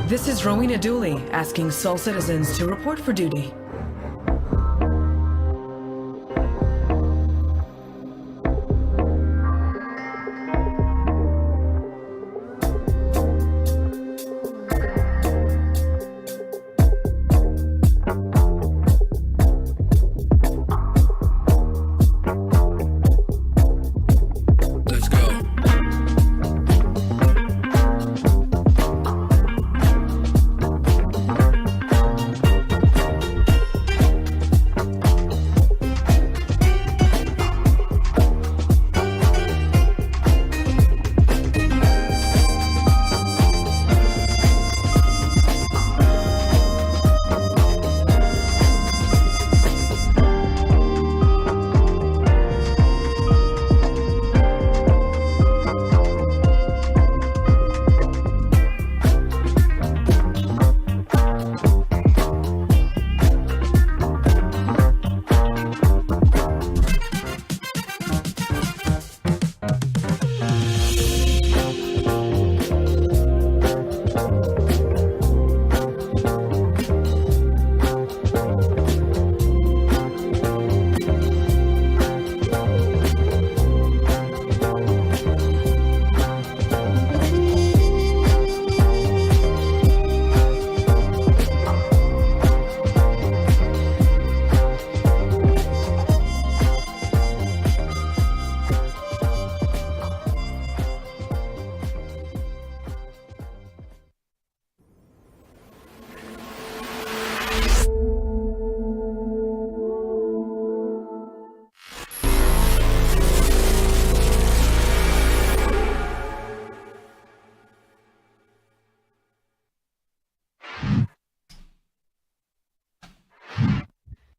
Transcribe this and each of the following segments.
This is Rowena Dooley asking Sol citizens to report for duty.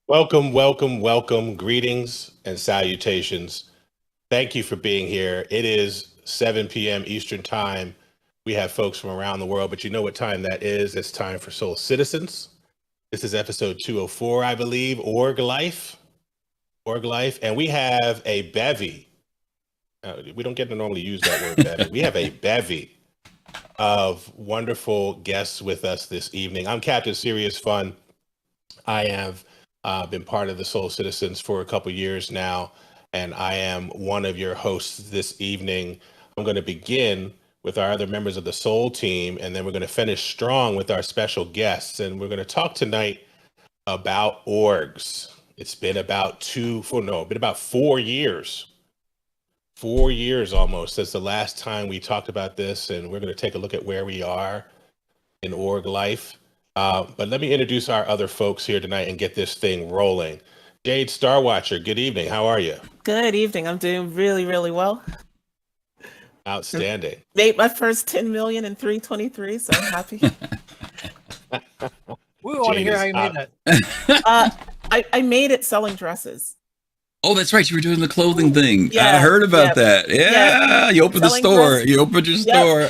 Welcome, welcome, welcome. Greetings and salutations. Thank you for being here. It is 7 p.m. Eastern Time. We have folks from around the world, but you know what time that is. It's time for Soul Citizens. This is episode 204, I believe, Org Life. And we have a bevy. We don't get to normally use that word bevy. We have a bevy of wonderful guests with us this evening. I'm CaptainSeriousFun. I have been part of the Soul Citizens for a couple years now, and I am one of your hosts this evening. I'm going to begin with our other members of the Soul team, and then we're going to finish strong with our special guests. And we're going to talk tonight about orgs. It's been about 4 years. 4 years almost since the last time we talked about this, and we're going to take a look at where we are in org life. But let me introduce our other folks here tonight and get this thing rolling. JadeStarwatcher, good evening. How are you? Good evening. I'm doing really, really well. Outstanding. Made my first 10 million in 323, so I'm happy. We want to hear how you made that. I made it selling dresses. Oh, that's right. You were doing the clothing thing. Yeah, I heard about that. Yeah. You opened Selling the store. dresses. You opened your store.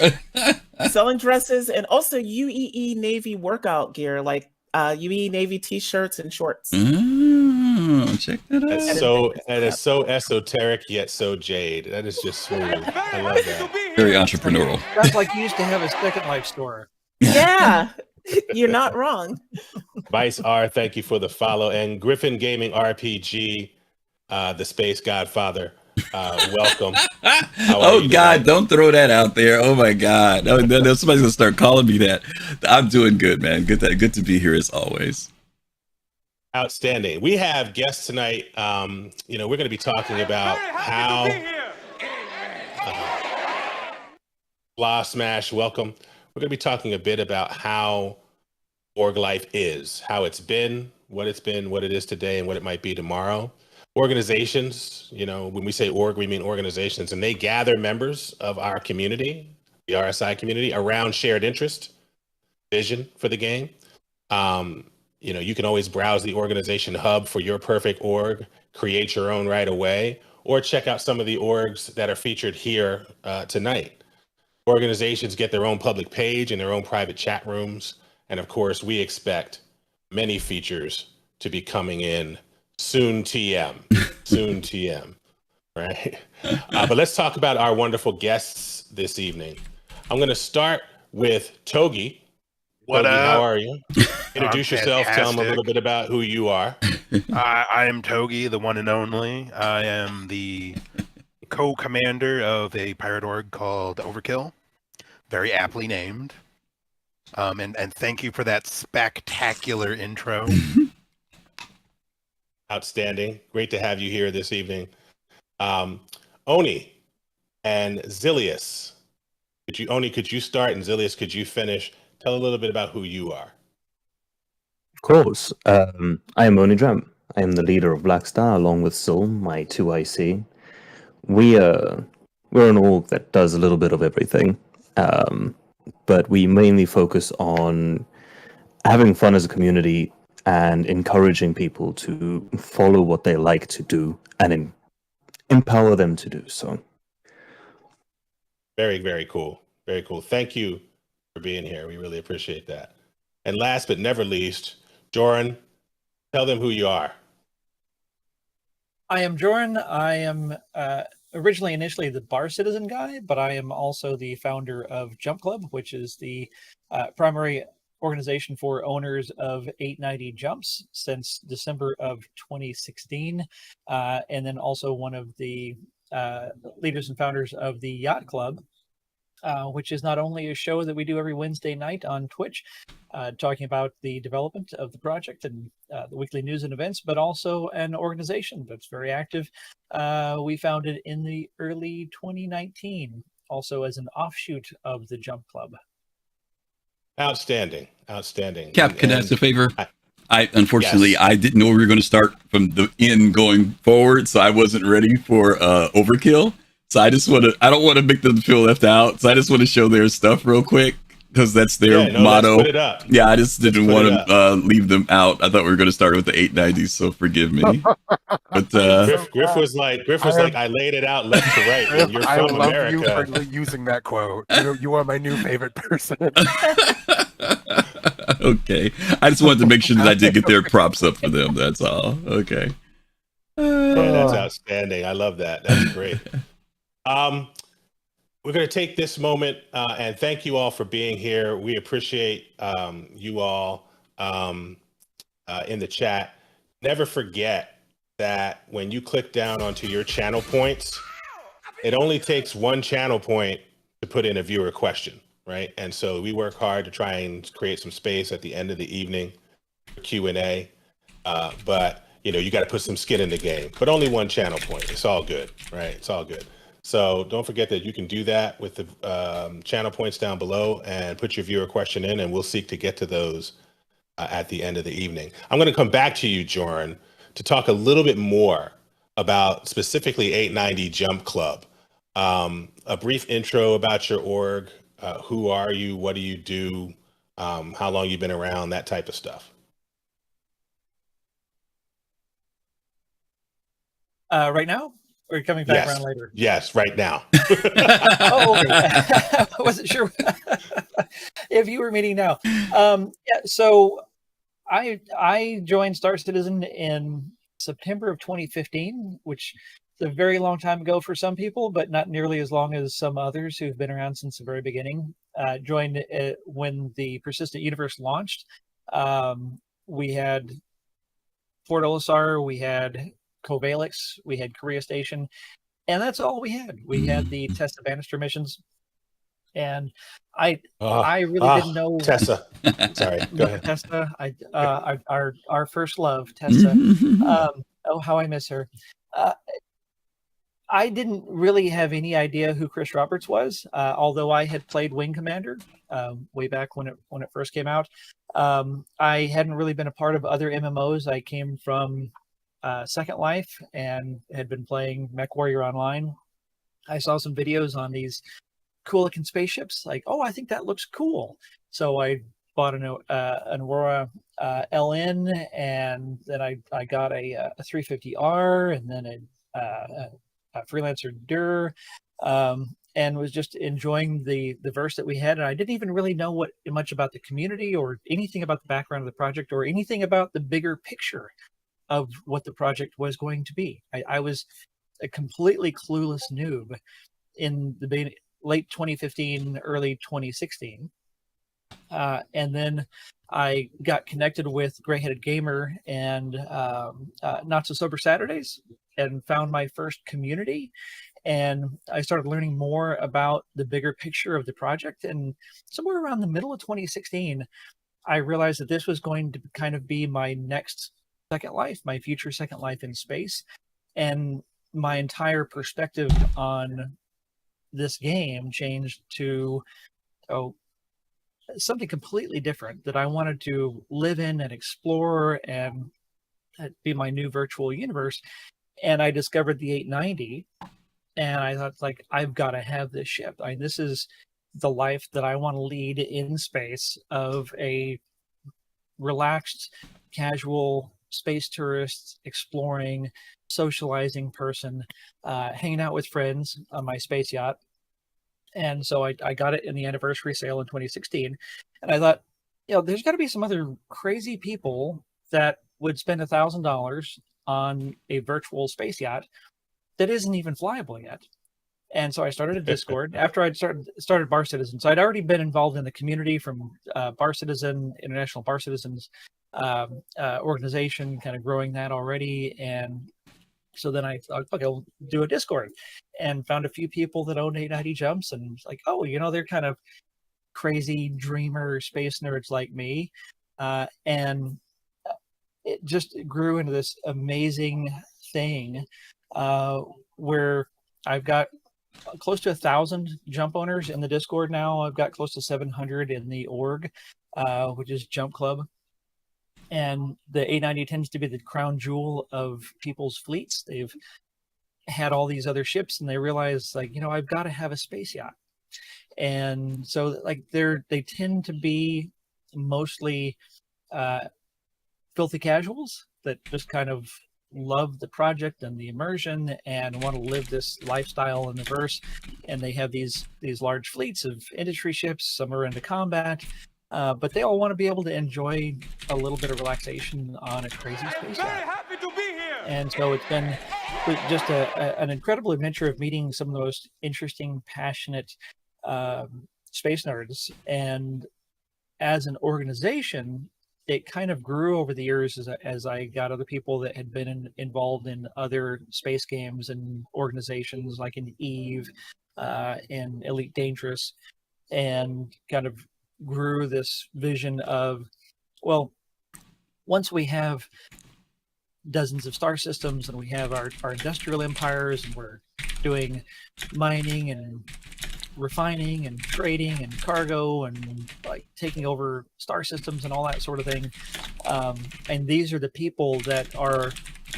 Selling dresses and also UEE Navy workout gear, like UEE Navy t-shirts and shorts. Check that out. That is so esoteric yet so Jade. That is just smooth. I love that. Very entrepreneurial. Sounds like you used to have a Second Life store. Yeah, you're not wrong. Vice R, thank you for the follow. And GrifinGamingRPG, the Space Godfather, welcome. Oh God, don't throw that out there. Oh my God. No, somebody's gonna start calling me that. I'm doing good, man. Good to be here as always. Outstanding. We have guests tonight. We're going to be talking about how Blah Smash, welcome. We're going to be talking a bit about how org life is, how it's been, what it is today, and what it might be tomorrow. Organizations, when we say org, we mean organizations, and they gather members of our community, the RSI community, around shared interest, vision for the game. You can always browse the organization hub for your perfect org, create your own right away, or check out some of the orgs that are featured here tonight. Organizations get their own public page and their own private chat rooms. And of course, we expect many features to be coming in soon TM, right? But let's talk about our wonderful guests this evening. I'm going to start with Togy. What Togy, how up? are you? Introduce I'm yourself. Tell them a little fantastic. bit about who you are. I am Togy, the one and only. I am the co-commander of a pirate org called Overkill, very aptly named. And thank you for that spectacular intro. Outstanding. Great to have you here this evening. Oni and Xillius. Could you start, and Xillius, could you finish? Tell a little bit about who you are. Of course. I am Onidrem. I am the leader of Black Star, along with Soul, my 2IC. We're an org that does a little bit of everything, but we mainly focus on having fun as a community and encouraging people to follow what they like to do and empower them to do so. Very, very cool. Very cool. Thank you for being here. We really appreciate that. And last but never least, Jorunn, tell them who you are. I am Jorunn. I am initially the Bar Citizen guy, but I am also the founder of Jump Club, which is the primary organization for owners of 890 Jumps since December of 2016, and then also one of the leaders and founders of the Yacht Club, which is not only a show that we do every Wednesday night on Twitch, talking about the development of the project and the weekly news and events, but also an organization that's very active. We founded in the early 2019, also as an offshoot of the Jump Club. Outstanding. Outstanding. Cap, can I ask a favor? Yes. I didn't know we were going to start from the end going forward, so I wasn't ready for Overkill. So I don't want to make them feel left out. So I just want to show their stuff real quick because that's their motto. Let's put it up. Yeah, I just didn't want to leave them out. I thought we were going to start with the 890s, so forgive me. But Griff was like, I laid it out left to right. And you're from America. I love you for using that quote. You are my new favorite person. Okay, I just wanted to make sure that I did get their props up for them. That's all. Okay. That's outstanding. I love that. That's great. We're going to take this moment and thank you all for being here. We appreciate you all in the chat. Never forget that when you click down onto your channel points, it only takes one channel point to put in a viewer question, right? And so we work hard to try and create some space at the end of the evening for Q&A. But you got to put some skin in the game, but only one channel point. It's all good, right? It's all good. So don't forget that you can do that with the channel points down below and put your viewer question in, and we'll seek to get to those at the end of the evening. I'm going to come back to you, Jorunn, to talk a little bit more about specifically 890 Jump Club. A brief intro about your org. Who are you? What do you do? How long you've been around? That type of stuff. Right now? Or are you coming back around later? Yes, right now. Oh, okay. I wasn't sure if you were meeting now. So I joined Star Citizen in September of 2015, which is a very long time ago for some people, but not nearly as long as some others who've been around since the very beginning. Joined when the Persistent Universe launched. We had Fort Olisar, we had Covalix, we had Korea Station, and that's all we had. We had the Tessa Bannister missions, and I really didn't know Tessa. Sorry, go ahead. Tessa, our first love, Tessa. Oh, how I miss her. I didn't really have any idea who Chris Roberts was, although I had played Wing Commander way back when it first came out. I hadn't really been a part of other MMOs. I came from Second Life and had been playing MechWarrior Online. I saw some videos on these cool looking spaceships, like, oh, I think that looks cool. So I bought an Aurora LN, and then I got a 350R, and then a Freelancer Dur, and was just enjoying the verse that we had. And I didn't even really know much about the community or anything about the background of the project or anything about the bigger picture of what the project was going to be. I was a completely clueless noob in the late 2015, early 2016. And then I got connected with Gray-Headed Gamer and Not So Sober Saturdays, and found my first community. And I started learning more about the bigger picture of the project. And somewhere around the middle of 2016, I realized that this was going to kind of be my next second life, my future second life in space. And my entire perspective on this game changed to something completely different that I wanted to live in and explore and be my new virtual universe. And I discovered the 890, and I thought, like, I've got to have this ship. This is the life that I want to lead in space, of a relaxed, casual space tourist, exploring, socializing person, hanging out with friends on my space yacht. And so I got it in the anniversary sale in 2016. And I thought, there's got to be some other crazy people that would spend $1,000 on a virtual space yacht that isn't even flyable yet. And so I started a Discord after I'd started Bar Citizen. So I'd already been involved in the community from Bar Citizen, International Bar Citizens organization, kind of growing that already. And so then I thought, okay, I'll do a Discord, and found a few people that owned 890 Jumps, and it's like, they're kind of crazy dreamer space nerds like me. And it just grew into this amazing thing where I've got close to 1,000 jump owners in the Discord now. I've got close to 700 in the org, which is Jump Club. And the 890 tends to be the crown jewel of people's fleets. They've had all these other ships, and they realize, like, I've got to have a space yacht. And so, like, they tend to be mostly filthy casuals that just kind of love the project and the immersion and want to live this lifestyle in the verse. And they have these large fleets of industry ships. Some are into combat. But they all want to be able to enjoy a little bit of relaxation on a crazy space yacht. Happy to be here. And so it's been just an incredible adventure of meeting some of the most interesting, passionate space nerds. And as an organization, it kind of grew over the years as I got other people that had been involved in other space games and organizations, like in EVE and Elite Dangerous, and kind of grew this vision of, well, once we have dozens of star systems and we have our industrial empires, and we're doing mining and refining and trading and cargo and like taking over star systems and all that sort of thing, and these are the people that are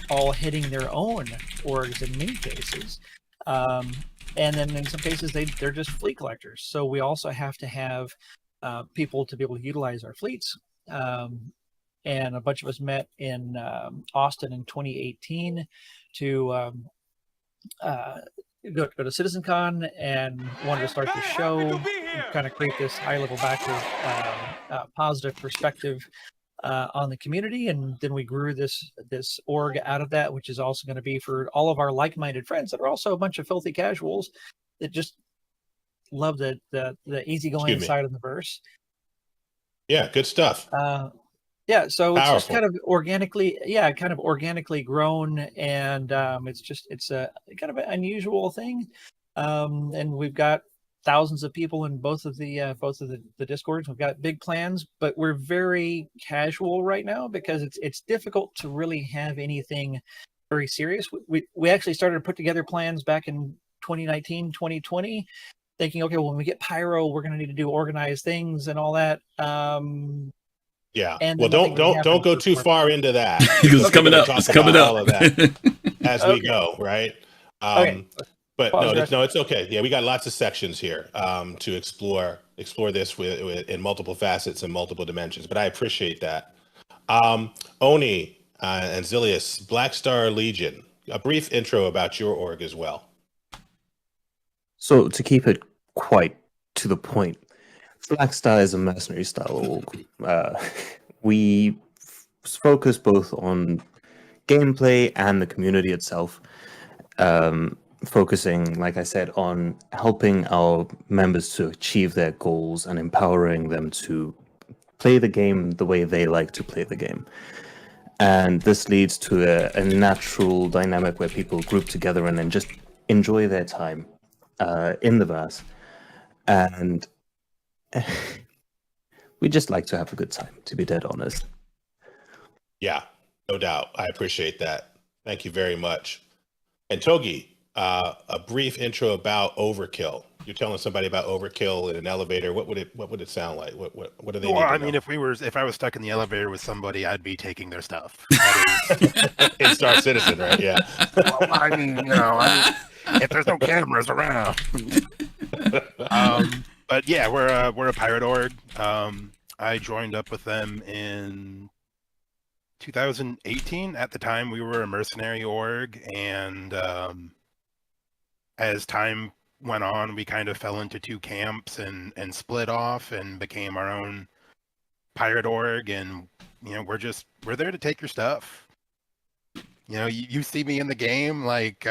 all hitting their own orgs in many cases, and then in some cases they're just fleet collectors. So we also have to have people to be able to utilize our fleets. And a bunch of us met in Austin in 2018 to go to CitizenCon, and wanted to start the show and kind of create this high-level positive perspective on the community. And then we grew this org out of that, which is also going to be for all of our like-minded friends that are also a bunch of filthy casuals that just love the easygoing side of the verse. Yeah, good stuff. Yeah, so Powerful. It's just kind of organically grown, and it's a kind of an unusual thing. And we've got thousands of people in both of the Discords. We've got big plans, but we're very casual right now because it's difficult to really have anything very serious. We actually started to put together plans back in 2019, 2020, thinking, okay, well, when we get Pyro, we're going to need to do organized things and all that. Yeah. Well, don't go too far into that. Because it's coming up. It's coming up. All of that as we go, right? Okay. But no, it's okay. Yeah, we got lots of sections here to explore this with in multiple facets and multiple dimensions. But I appreciate that. Oni and Xillius, Black Star Legion. A brief intro about your org as well. So to keep it quite to the point, Black Star is a mercenary style org. We focus both on gameplay and the community itself. focusing, like I said, on helping our members to achieve their goals and empowering them to play the game the way they like to play the game. And this leads to a natural dynamic where people group together and then just enjoy their time in the verse. And we just like to have a good time, to be dead honest. Yeah, no doubt. I appreciate that. Thank you very much. And Togy, a brief intro about Overkill. You're telling somebody about Overkill in an elevator. What would it sound like? What do they need to I know? mean, if I was stuck in the elevator with somebody, I'd be taking their stuff. In Star Citizen, right? Yeah. Well, I mean, if there's no cameras around. But yeah, we're a pirate org. I joined up with them in 2018. At the time, we were a mercenary org, and as time went on, we kind of fell into two camps and split off and became our own pirate org. And we're there to take your stuff. You see me in the game, like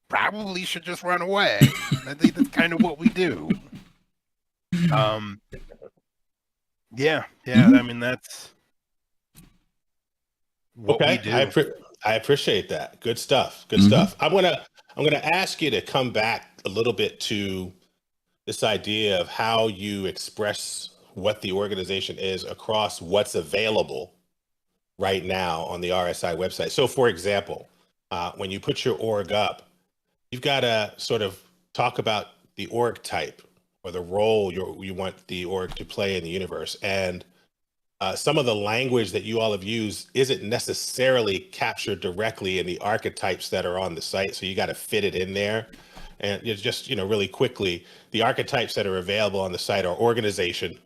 probably should just run away. I think that's kind of what we do. Yeah. I mean, that's what we do. I appreciate that. Good stuff. Good stuff. I'm gonna ask you to come back a little bit to this idea of how you express what the organization is across what's available right now on the RSI website. So, for example, when you put your org up, you've got to sort of talk about the org type or the role you want the org to play in the universe. And some of the language that you all have used isn't necessarily captured directly in the archetypes that are on the site. So you got to fit it in there. And it's just, really quickly, the archetypes that are available on the site are organization,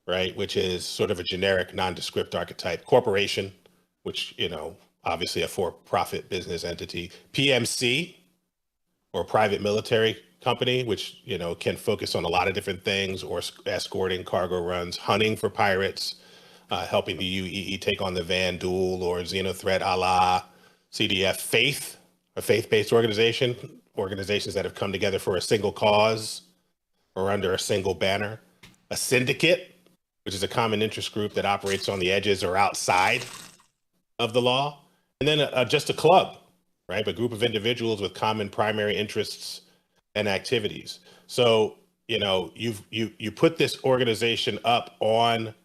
right? Which is sort of a generic nondescript archetype. Corporation, which, obviously a for-profit business entity. PMC, or private military company, which, can focus on a lot of different things, or escorting cargo runs, hunting for pirates, helping the UEE take on the Van Duel or Xenothreat a la CDF. Faith, a faith-based organizations that have come together for a single cause or under a single banner. A syndicate, which is a common interest group that operates on the edges or outside of the law. And then just a club, right? A group of individuals with common primary interests and activities. So, you put this organization up on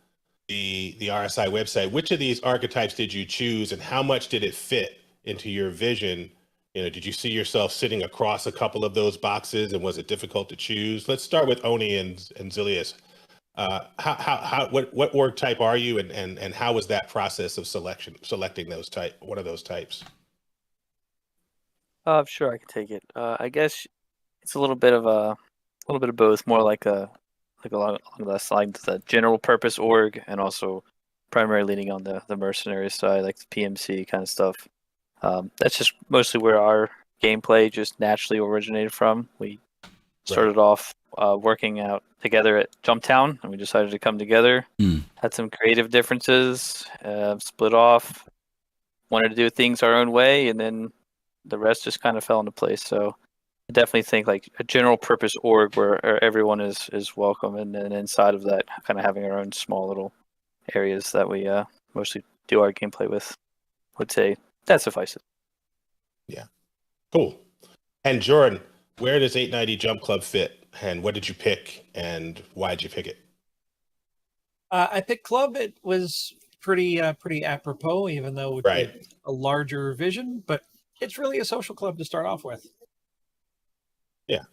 the RSI website. Which of these archetypes did you choose, and how much did it fit into your vision? Did you see yourself sitting across a couple of those boxes, and was it difficult to choose? Let's start with Oni and Xillius. What org type are you, and how was that process of selecting one of those types? Sure, I can take it. I guess it's a little bit of both, more like along the lines, the general purpose org, and also primarily leaning on the mercenary side, like the PMC kind of stuff. That's just mostly where our gameplay just naturally originated from. We started off working out together at Jumptown, and we decided to come together. Had some creative differences, split off, wanted to do things our own way, and then the rest just kind of fell into place. So I definitely think like a general purpose org where everyone is welcome, and then inside of that, kind of having our own small little areas that we mostly do our gameplay with. Would say that suffices. Yeah, cool. And Jorunn, where does 890 Jump Club fit, and what did you pick, and why did you pick it? I picked Club. It was pretty apropos, even though it had a larger vision, but it's really a social club to start off with. Yeah,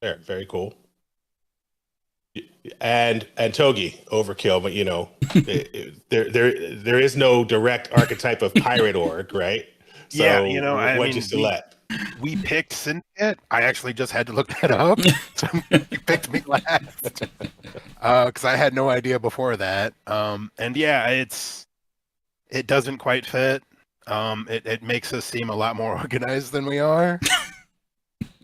very cool. And Togy, Overkill, but there is no direct archetype of pirate org, right? So yeah, what'd you select? We picked Syndicate. I actually just had to look that up. So you picked me last because I had no idea before that. And yeah, it doesn't quite fit. It makes us seem a lot more organized than we are.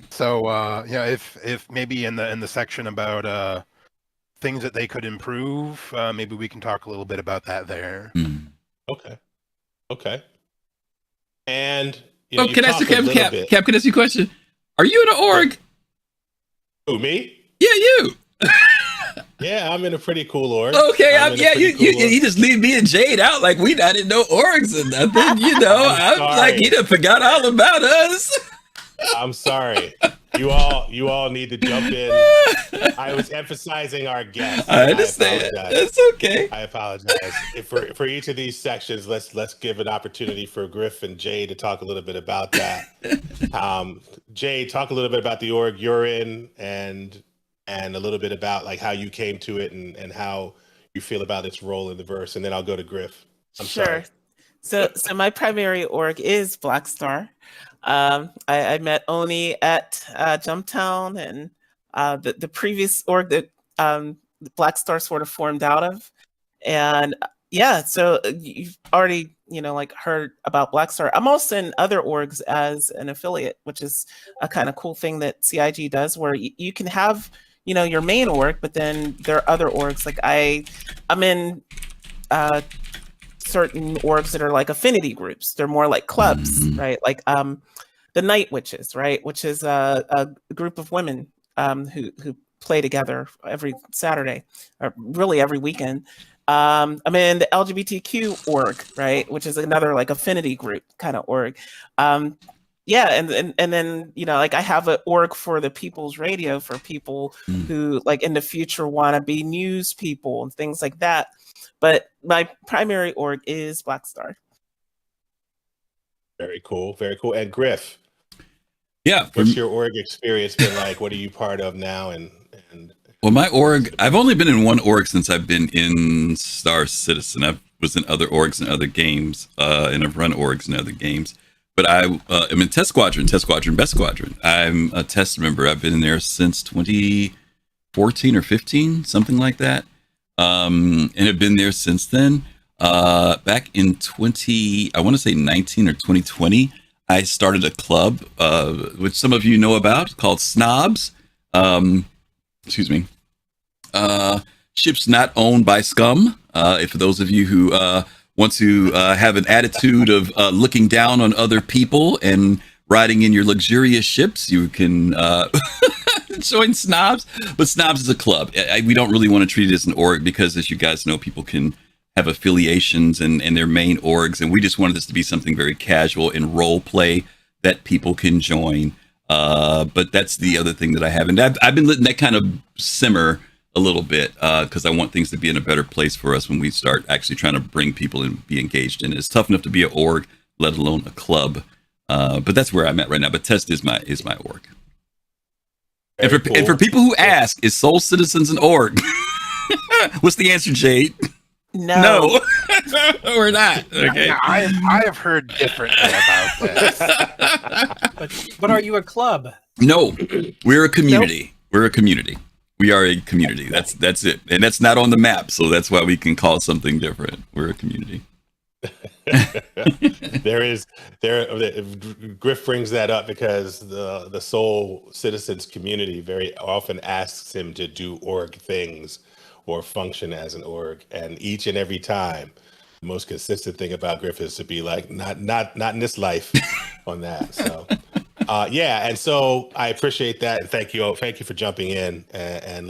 So if maybe in the section about things that they could improve, maybe we can talk a little bit about that there. Okay. And you know, Oh, you can I ask you, talked a Cap? little Cap, bit. Cap, can I ask you a question? Are you in an org? Who, me? Yeah, you. Yeah, I'm in a pretty cool org. Okay, I'm in a pretty cool org. you just leave me and Jade out like we not in no orgs and nothing, you know. I'm like, you done forgot all about us. I'm sorry. You all need to jump in. I was emphasizing our guests. I understand. That's okay. I apologize. For each of these sections, let's give an opportunity for Griff and Jay to talk a little bit about that. Jay, talk a little bit about the org you're in and a little bit about like how you came to it and how you feel about its role in the verse, and then I'll go to Griff. I'm sorry. So my primary org is Black Star. I met Oni at Jumptown, and the previous org that Black Star sort of formed out of. And yeah, so you've already, like heard about Black Star. I'm also in other orgs as an affiliate, which is a kind of cool thing that CIG does, where you can have, your main org, but then there are other orgs. Like I'm in certain orgs that are like affinity groups. They're more like clubs, right? Like the Night Witches, right? Which is a group of women who play together every Saturday, or really every weekend. I'm in the LGBTQ org, right? Which is another like affinity group kind of org. Yeah, and then like I have an org for the People's Radio for people who like in the future want to be news people and things like that. But my primary org is Black Star. Very cool, very cool. And Griff, yeah, what's your org experience been like? What are you part of now? And well, my org, I've only been in one org since I've been in Star Citizen. I was in other orgs and other games, and I've run orgs and other games. But I'm in Best Squadron. I'm a test member. I've been in there since 2014 or 15, something like that. And have been there since then. Back in 19 or 2020, I started a club, which some of you know about, called Snobs. Excuse me. Ships not owned by scum. For those of you who want to have an attitude of looking down on other people and riding in your luxurious ships, you can join Snobs. But Snobs is a club. We don't really want to treat it as an org because, as you guys know, people can have affiliations and their main orgs, and we just wanted this to be something very casual and role play that people can join. But that's the other thing that I have, and I've been letting that kind of simmer a little bit because I want things to be in a better place for us when we start actually trying to bring people and be engaged in it. It's tough enough to be an org, let alone a club. But that's where I'm at right now. But Test is my org. And for people who ask, is Soul Citizens an org? What's the answer, Jade? No, we're not. Okay. I have heard differently about this. But are you a club? No, we're a community. Nope. We're a community. We are a community. That's it, and that's not on the map, so that's why we can call something different. We're a community. Griff brings that up because the Soul Citizens community very often asks him to do org things or function as an org, and each and every time, the most consistent thing about Griff is to be like, not in this life on that. So. Yeah, and so I appreciate that, and thank you for jumping in and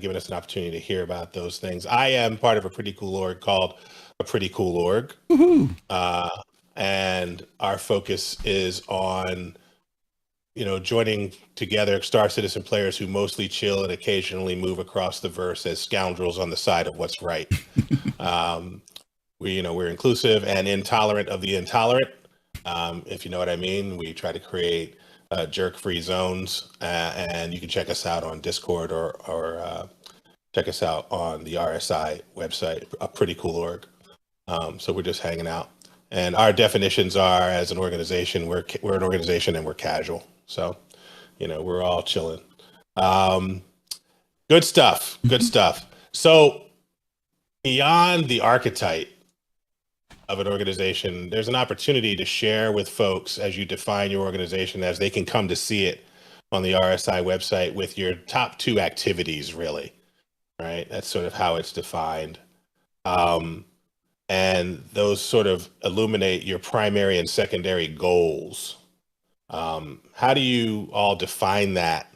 giving us an opportunity to hear about those things. I am part of a pretty cool org called A Pretty Cool Org, and our focus is on, joining together Star Citizen players who mostly chill and occasionally move across the verse as scoundrels on the side of what's right. We're inclusive and intolerant of the intolerant. If you know what I mean. We try to create jerk-free zones, and you can check us out on Discord or check us out on the RSI website, a pretty cool org. So we're just hanging out, and our definitions are, as an organization, we're an organization and we're casual. So, we're all chilling. Good stuff. So beyond the archetype of an organization, there's an opportunity to share with folks as you define your organization, as they can come to see it on the RSI website, with your top 2 activities, really, right? That's sort of how it's defined. and those sort of illuminate your primary and secondary goals. How do you all define that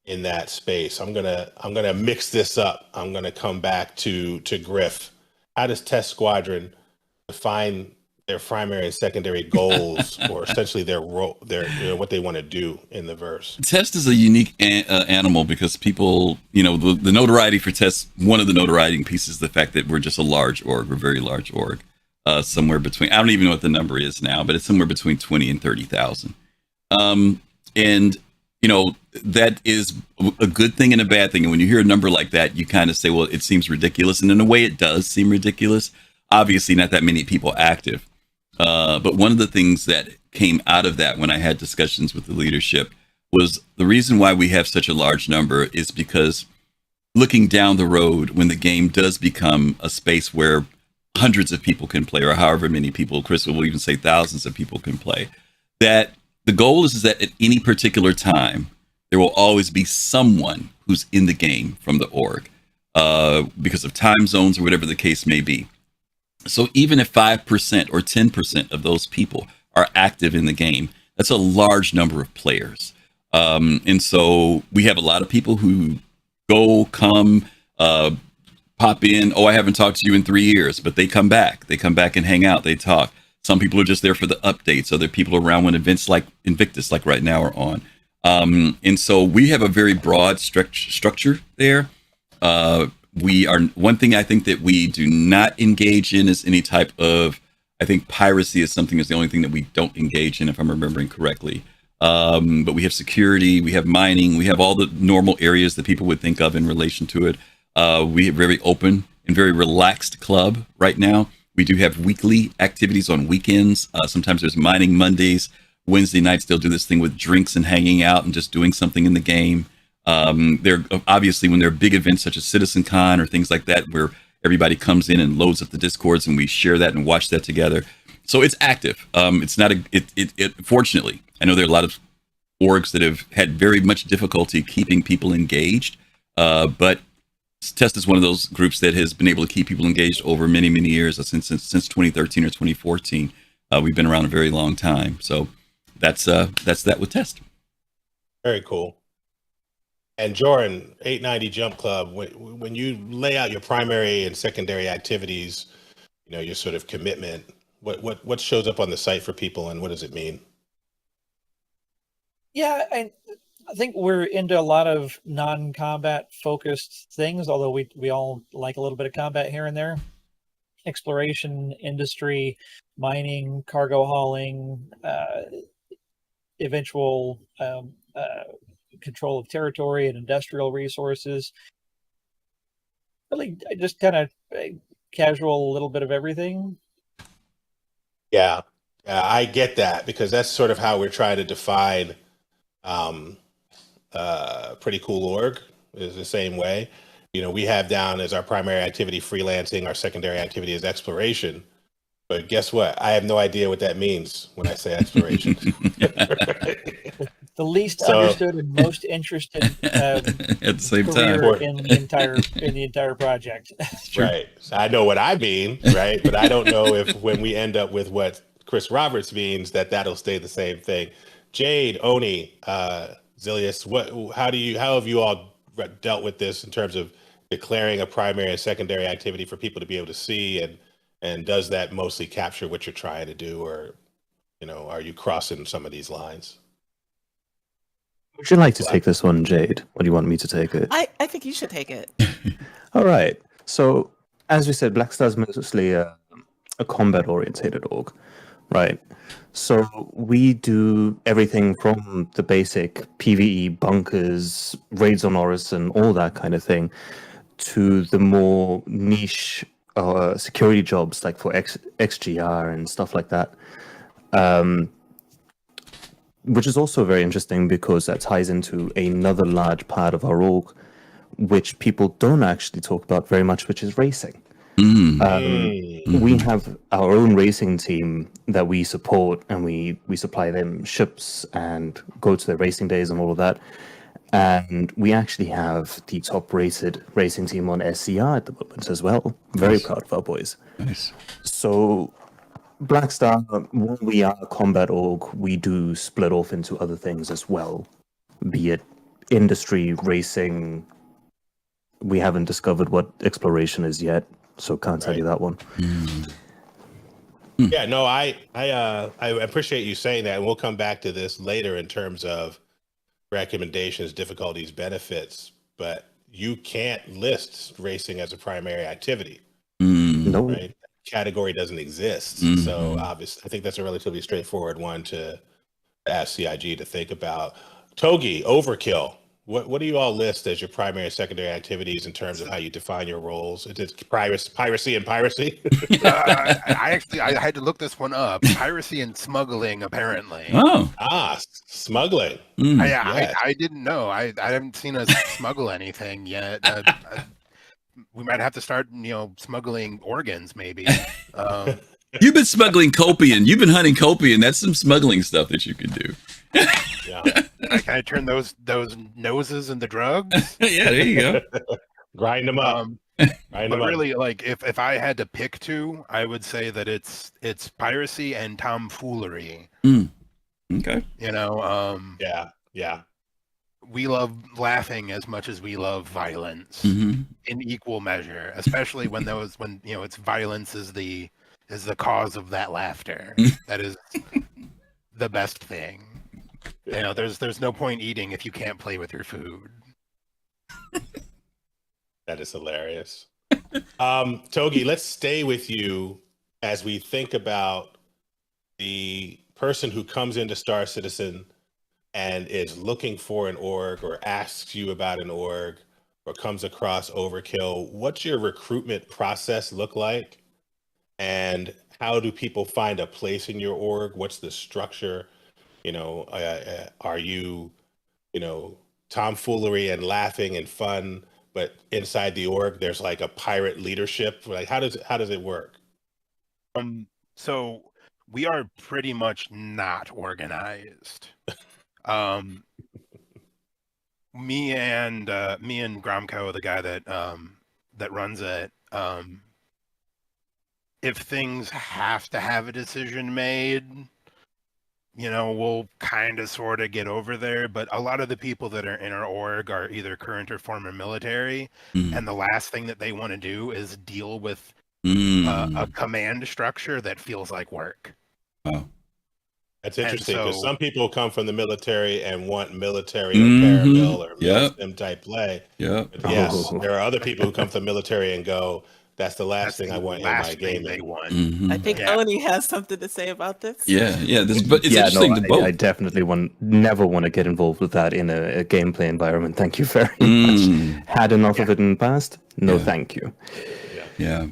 in that space? I'm gonna mix this up. I'm gonna come back to Griff. How does Test Squadron define their primary and secondary goals, or essentially their role, what they want to do in the verse? Test is a unique animal because people, the notoriety for Test, one of the notoriety pieces is the fact that we're just a large org. We're a very large org. Somewhere between, I don't even know what the number is now, but it's somewhere between 20 and 30,000. And that is a good thing and a bad thing. And when you hear a number like that, you kind of say, well, it seems ridiculous. And in a way it does seem ridiculous. Obviously not that many people active. But one of the things that came out of that when I had discussions with the leadership was the reason why we have such a large number is because looking down the road, when the game does become a space where hundreds of people can play, or however many people, Chris will even say thousands of people can play, that the goal is that at any particular time, there will always be someone who's in the game from the org because of time zones or whatever the case may be. So even if 5% or 10% of those people are active in the game, that's a large number of players. And so we have a lot of people who go, come, pop in. Oh, I haven't talked to you in 3 years, but they come back. They come back and hang out. They talk. Some people are just there for the updates. Other people are around when events like Invictus, like right now, are on. And so we have a very broad structure there. One thing I think that we do not engage in is any type of, I think piracy is the only thing that we don't engage in, if I'm remembering correctly. But we have security, we have mining, we have all the normal areas that people would think of in relation to it. We have very open and very relaxed club right now. We do have weekly activities on weekends. Sometimes there's mining Mondays. Wednesday nights, they'll do this thing with drinks and hanging out and just doing something in the game. They're obviously, when there are big events such as CitizenCon or things like that, where everybody comes in and loads up the Discords and we share that and watch that together. So it's active. It's not fortunately, I know there are a lot of orgs that have had very much difficulty keeping people engaged. But Test is one of those groups that has been able to keep people engaged over many, many years, since 2013 or 2014. We've been around a very long time. So that's that with Test. Very cool. And Jorunn, 890 Jump Club, when you lay out your primary and secondary activities, your sort of commitment, what shows up on the site for people and what does it mean? Yeah, I think we're into a lot of non-combat focused things, although we all like a little bit of combat here and there. Exploration, industry, mining, cargo hauling, eventual control of territory and industrial resources. Really, just kind of casual, a little bit of everything. Yeah, I get that, because that's sort of how we're trying to define Pretty Cool Org, is the same way. We have down as our primary activity freelancing, our secondary activity is exploration. But guess what? I have no idea what that means when I say exploration. The least understood and most interested at the same time in the entire project. Right. So I know what I mean, right? But I don't know if when we end up with what Chris Roberts means, that'll stay the same thing. Jade, Oni, Xillius, how have you all dealt with this in terms of declaring a primary and secondary activity for people to be able to see, and does that mostly capture what you're trying to do, or are you crossing some of these lines? Would you like to take this one, Jade? Or do you want me to take it? I think you should take it. All right. So, as we said, Black Star's mostly a combat-orientated org, right? So we do everything from the basic PvE, bunkers, raids on Orison, all that kind of thing, to the more niche security jobs like for XGR and stuff like that. Which is also very interesting because that ties into another large part of our org, which people don't actually talk about very much, which is racing. We have our own racing team that we support, and we supply them ships and go to their racing days and all of that. And we actually have the top rated racing team on SCR at the moment as well. Very proud of our boys. Nice. So, Blackstar, when we are a combat org, we do split off into other things as well, be it industry, racing. We haven't discovered what exploration is yet, so can't tell you that one. Yeah, no, I appreciate you saying that, and we'll come back to this later in terms of recommendations, difficulties, benefits. But you can't list racing as a primary activity. No. Right? Category doesn't exist. So obviously, I think that's a relatively straightforward one to ask CIG to think about. Togy, Overkill. What do you all list as your primary and secondary activities in terms of how you define your roles? Is it piracy and piracy? I had to look this one up. Piracy and smuggling, apparently. Smuggling. Yes. I didn't know. I haven't seen us smuggle anything yet. We might have to start, smuggling organs, maybe. You've been smuggling copian. You've been hunting copian. That's some smuggling stuff that you can do. Yeah. Can I turn those noses into drugs? Yeah, there you go. Grind them up. But really, like, if I had to pick two, I would say that it's piracy and tomfoolery. Okay. Yeah. We love laughing as much as we love violence in equal measure, especially when it's violence is the cause of that laughter. That is the best thing. There's no point eating if you can't play with your food. That is hilarious. Togy, let's stay with you as we think about the person who comes into Star Citizen and is looking for an org or asks you about an org or comes across Overkill. What's your recruitment process look like? And how do people find a place in your org? What's the structure? Are you, tomfoolery and laughing and fun, but inside the org, there's like a pirate leadership? Like, how does it work? So we are pretty much not organized. Me and Gromko, the guy that runs it, if things have to have a decision made, we'll kind of sort of get over there. But a lot of the people that are in our org are either current or former military, and the last thing that they want to do is deal with a command structure that feels like work. Wow. That's interesting, because so- some people come from the military and want military or paramil or milsim type play. Yeah. But yes, there are other people who come from the military and go, that's the last thing I want in my game. They want. I think Oni has something to say about this. Yeah. But it's interesting to both. I definitely never want to get involved with that in a gameplay environment. Thank you very much. Had enough of it in the past? No, thank you. Yeah.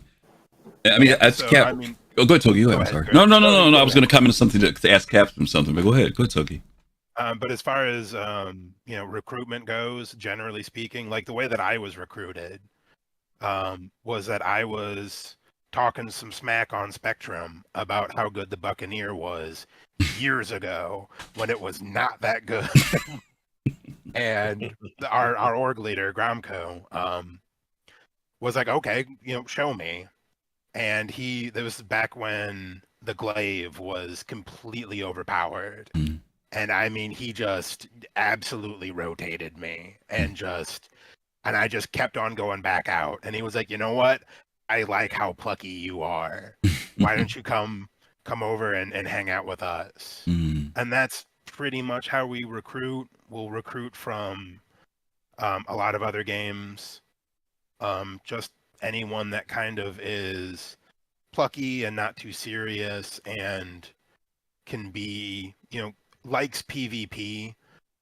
I mean, that's Cap. Go ahead, Togy. Go ahead. I'm sorry. No. I was going to comment on something to ask Captain something, but go ahead. Go ahead, Togy. But as far as recruitment goes, generally speaking, like the way that I was recruited was that I was talking some smack on Spectrum about how good the Buccaneer was years ago when it was not that good. And our org leader, Gromko, was like, okay, show me. And that was back when the glaive was completely overpowered. And I mean, he just absolutely rotated me and I just kept on going back out. And he was like, you know what? I like how plucky you are. Why don't you come over and hang out with us? And that's pretty much how we recruit. We'll recruit from a lot of other games. Just anyone that kind of is plucky and not too serious and can be, likes PvP,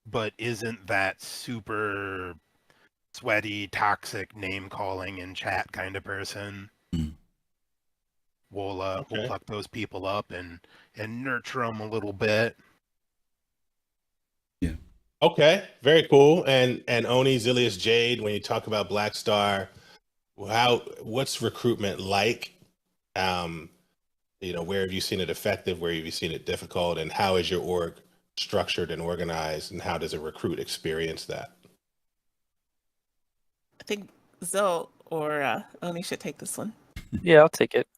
but isn't that super sweaty, toxic, name calling in chat kind of person. We'll pluck those people up and nurture them a little bit. Yeah. Okay, very cool. And Oni, Xillius, Jade, when you talk about Black Star, what's recruitment like? Where have you seen it effective? Where have you seen it difficult? And how is your org structured and organized? And how does a recruit experience that? think Zil or Oni should take this one. Yeah, I'll take it.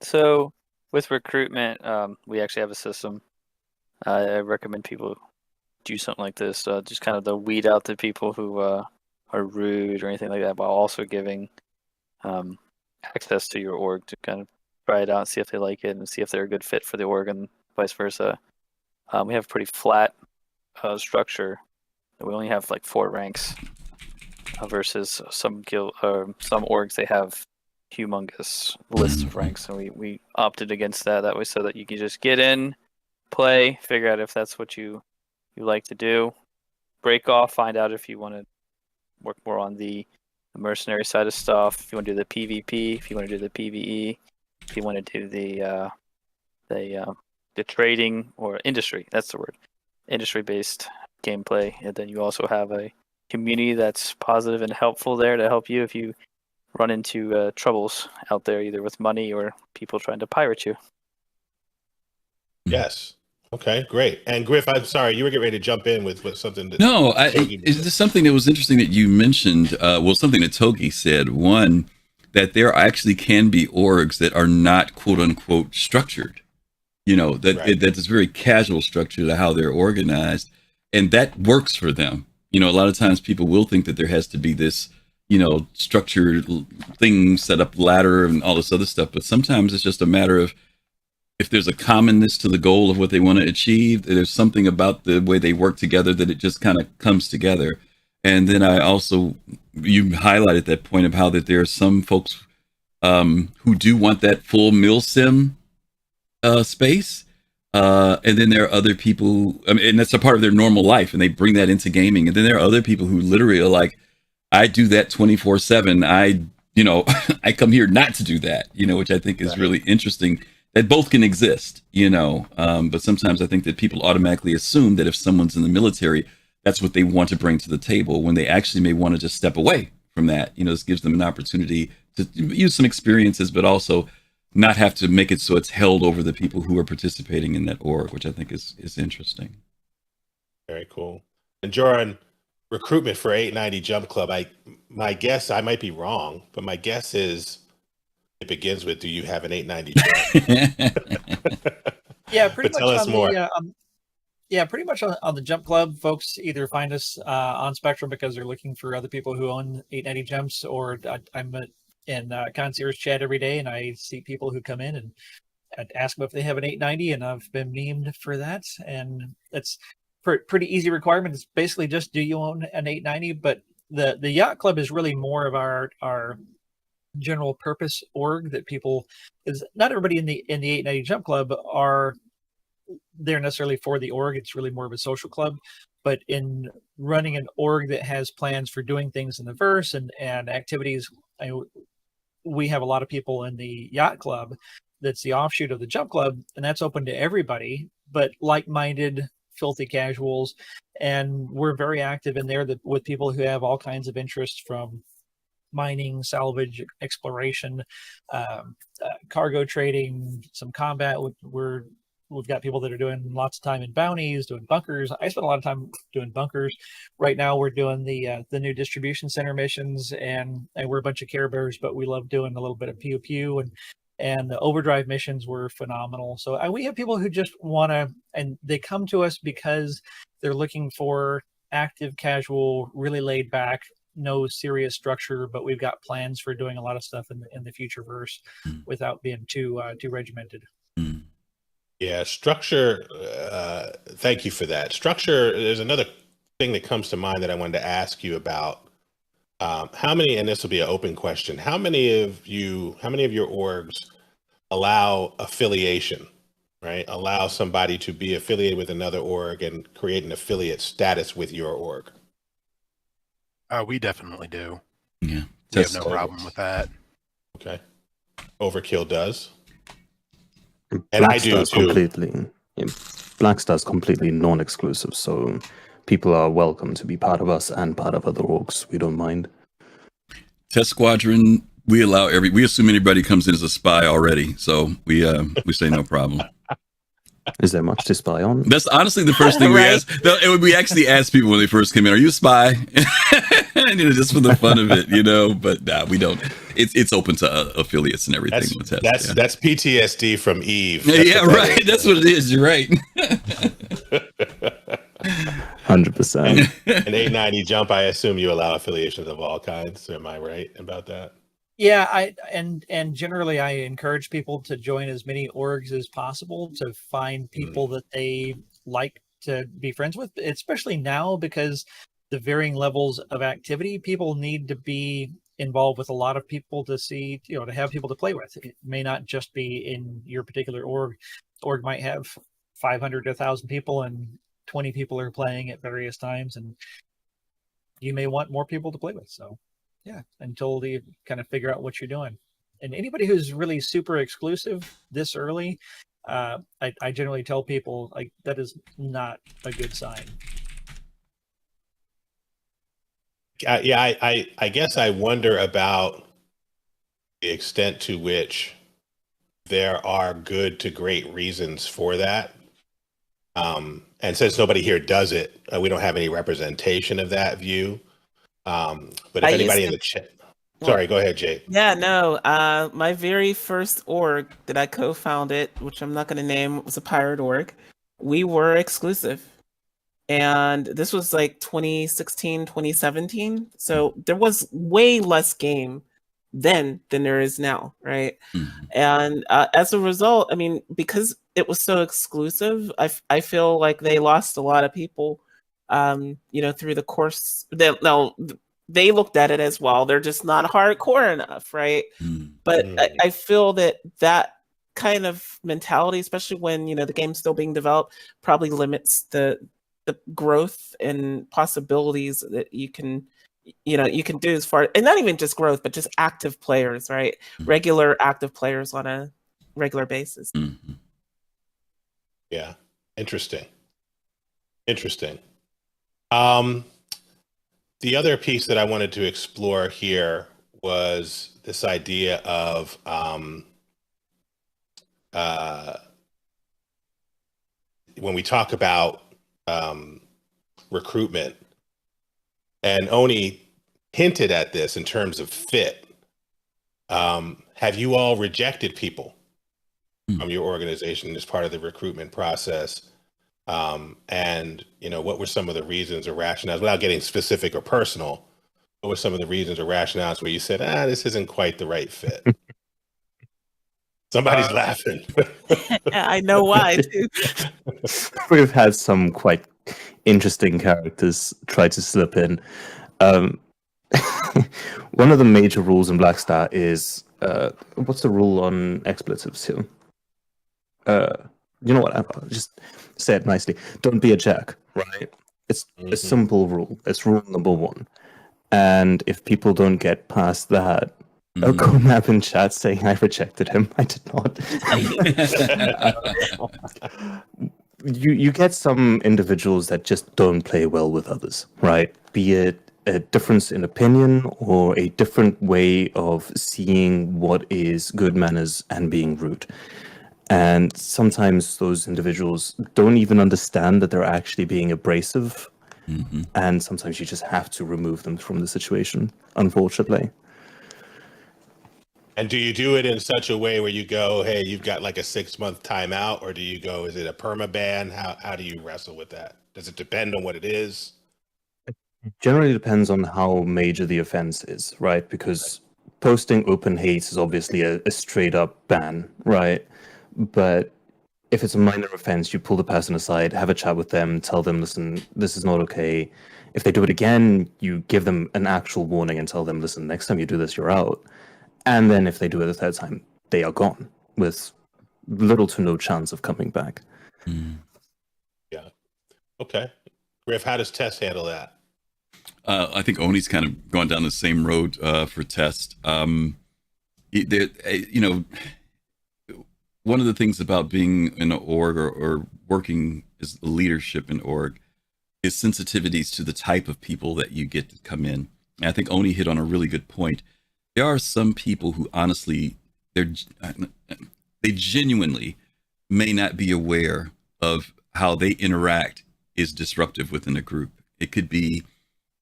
So with recruitment, we actually have a system. I recommend people do something like this. Just kind of to weed out the people who are rude or anything like that, while also giving access to your org to kind of try it out and see if they like it and see if they're a good fit for the org and vice versa. We have a pretty flat structure. We only have like 4 ranks versus some orgs, they have humongous lists of ranks, and we opted against that way so that you can just get in, play, figure out if that's what you like to do, break off, find out if you want to work more on the mercenary side of stuff, if you want to do the PvP, if you want to do the PvE, if you want to do the trading or industry, that's the word, industry-based gameplay. And then you also have a community that's positive and helpful there to help you if you run into troubles out there, either with money or people trying to pirate you. Yes. Okay, great. And Griff, I'm sorry, you were getting ready to jump in with something. No, it's just something that was interesting that you mentioned. Something that Togy said. One, that there actually can be orgs that are not quote unquote structured. That is very casual structure to how they're organized, and that works for them. A lot of times people will think that there has to be this, structured thing, set up ladder and all this other stuff, but sometimes it's just a matter of, if there's a commonness to the goal of what they want to achieve, there's something about the way they work together that it just kind of comes together. And then you highlighted that point of how that there are some folks who do want that full milsim space. And then there are other people, and that's a part of their normal life, and they bring that into gaming. And then there are other people who literally are like, I do that 24/7. I come here not to do that, which I think is really interesting. That both can exist, but sometimes I think that people automatically assume that if someone's in the military, that's what they want to bring to the table, when they actually may want to just step away from that. This gives them an opportunity to use some experiences, but also not have to make it so it's held over the people who are participating in that org, which I think is interesting. Very cool. And Jorunn, recruitment for 890 Jump Club, my guess, I might be wrong, but my guess is it begins with, do you have an 890 jump? Yeah, pretty much. Tell us more. Pretty much on the Jump Club, folks either find us on Spectrum because they're looking for other people who own 890 jumps, or I'm in concierge chat every day, and I see people who come in and I'd ask them if they have an 890, and I've been memed for that. And it's pretty easy requirement. It's basically just, do you own an 890? But the Yacht Club is really more of our general purpose org that people, is not everybody in the 890 Jump Club are there necessarily for the org. It's really more of a social club. But in running an org that has plans for doing things in the verse and activities, we have a lot of people in the Yacht Club that's the offshoot of the Jump Club, and that's open to everybody, but like-minded, filthy casuals. And we're very active in there with people who have all kinds of interests, from mining, salvage, exploration, cargo trading, some combat. We've got people that are doing lots of time in bounties, doing bunkers. I spend a lot of time doing bunkers. Right now we're doing the new distribution center missions, and we're a bunch of Care Bears, but we love doing a little bit of Pew Pew, and the overdrive missions were phenomenal. So we have people who just want to, and they come to us because they're looking for active, casual, really laid back, no serious structure, but we've got plans for doing a lot of stuff in the future verse without being too regimented. Yeah, structure. Thank you for that. Structure. There's another thing that comes to mind that I wanted to ask you about. How many, and this will be an open question, how many of your orgs allow affiliation, right? Allow somebody to be affiliated with another org and create an affiliate status with your org? We definitely do. Yeah. We have no problem with that. Okay. Overkill does. And I do too. Completely. Yeah, Black Star's completely non-exclusive, so people are welcome to be part of us and part of other orgs. We don't mind. Test Squadron, we assume anybody comes in as a spy already, so we say no problem. Is there much to spy on? That's honestly the first thing we ask. We actually ask people when they first come in, "Are you a spy?" just for the fun of it, but nah, we don't. It's open to affiliates and everything. That's PTSD from Eve. Yeah, right. That's what it is. You're right. 100%. And 890 Jump, I assume you allow affiliations of all kinds. Am I right about that? Yeah, and generally I encourage people to join as many orgs as possible to find people that they like to be friends with, especially now because the varying levels of activity, people need to be involved with a lot of people to see, to have people to play with. It may not just be in your particular org. Org might have 500 to 1,000 people and 20 people are playing at various times, and you may want more people to play with. So yeah, until you kind of figure out what you're doing. And anybody who's really super exclusive this early, I generally tell people like that is not a good sign. I guess I wonder about the extent to which there are good to great reasons for that. And since nobody here does it, we don't have any representation of that view. But if anybody in the chat, sorry, go ahead, Jade. Yeah, no. My very first org that I co-founded, which I'm not going to name, was a pirate org. We were exclusive. And this was like 2016, 2017. So there was way less game then than there is now, right? Mm-hmm. And as a result, I mean, because it was so exclusive, I feel like they lost a lot of people, through the course. They looked at it as, well, they're just not hardcore enough, right? Mm-hmm. But I feel that kind of mentality, especially when, the game's still being developed, probably limits the growth and possibilities that you can do as far, and not even just growth, but just active players, right? Mm-hmm. Regular active players on a regular basis. Mm-hmm. Yeah. Interesting. The other piece that I wanted to explore here was this idea of when we talk about recruitment, and Oni hinted at this in terms of fit. Have you all rejected people from your organization as part of the recruitment process? And what were some of the reasons or rationales, without getting specific or personal, what were some of the reasons or rationales where you said, this isn't quite the right fit? Somebody's laughing. Yeah, I know why too. We've had some quite interesting characters try to slip in. One of the major rules in Black Star is what's the rule on expletives here? You know what? I'll just say it nicely. Don't be a jack, right? It's a simple rule. It's rule number one. And if people don't get past that, I'll go map in chat saying I rejected him. I did not. You get some individuals that just don't play well with others, right? Be it a difference in opinion or a different way of seeing what is good manners and being rude. And sometimes those individuals don't even understand that they're actually being abrasive. Mm-hmm. And sometimes you just have to remove them from the situation, unfortunately. And do you do it in such a way where you go, hey, you've got like a 6-month timeout, or do you go, is it a perma ban? How do you wrestle with that? Does it depend on what it is? It generally depends on how major the offense is, right? Because posting open hate is obviously a straight up ban, right? But if it's a minor offense, you pull the person aside, have a chat with them, tell them, listen, this is not okay. If they do it again, you give them an actual warning and tell them, listen, next time you do this, you're out. And then if they do it a third time, they are gone with little to no chance of coming back. Yeah. Okay. Griff, how does Test handle that? I think Oni's kind of gone down the same road for Test. One of the things about being in an org or working as leadership in org is sensitivities to the type of people that you get to come in. And I think Oni hit on a really good point. There are some people who honestly, they genuinely may not be aware of how they interact is disruptive within a group. It could be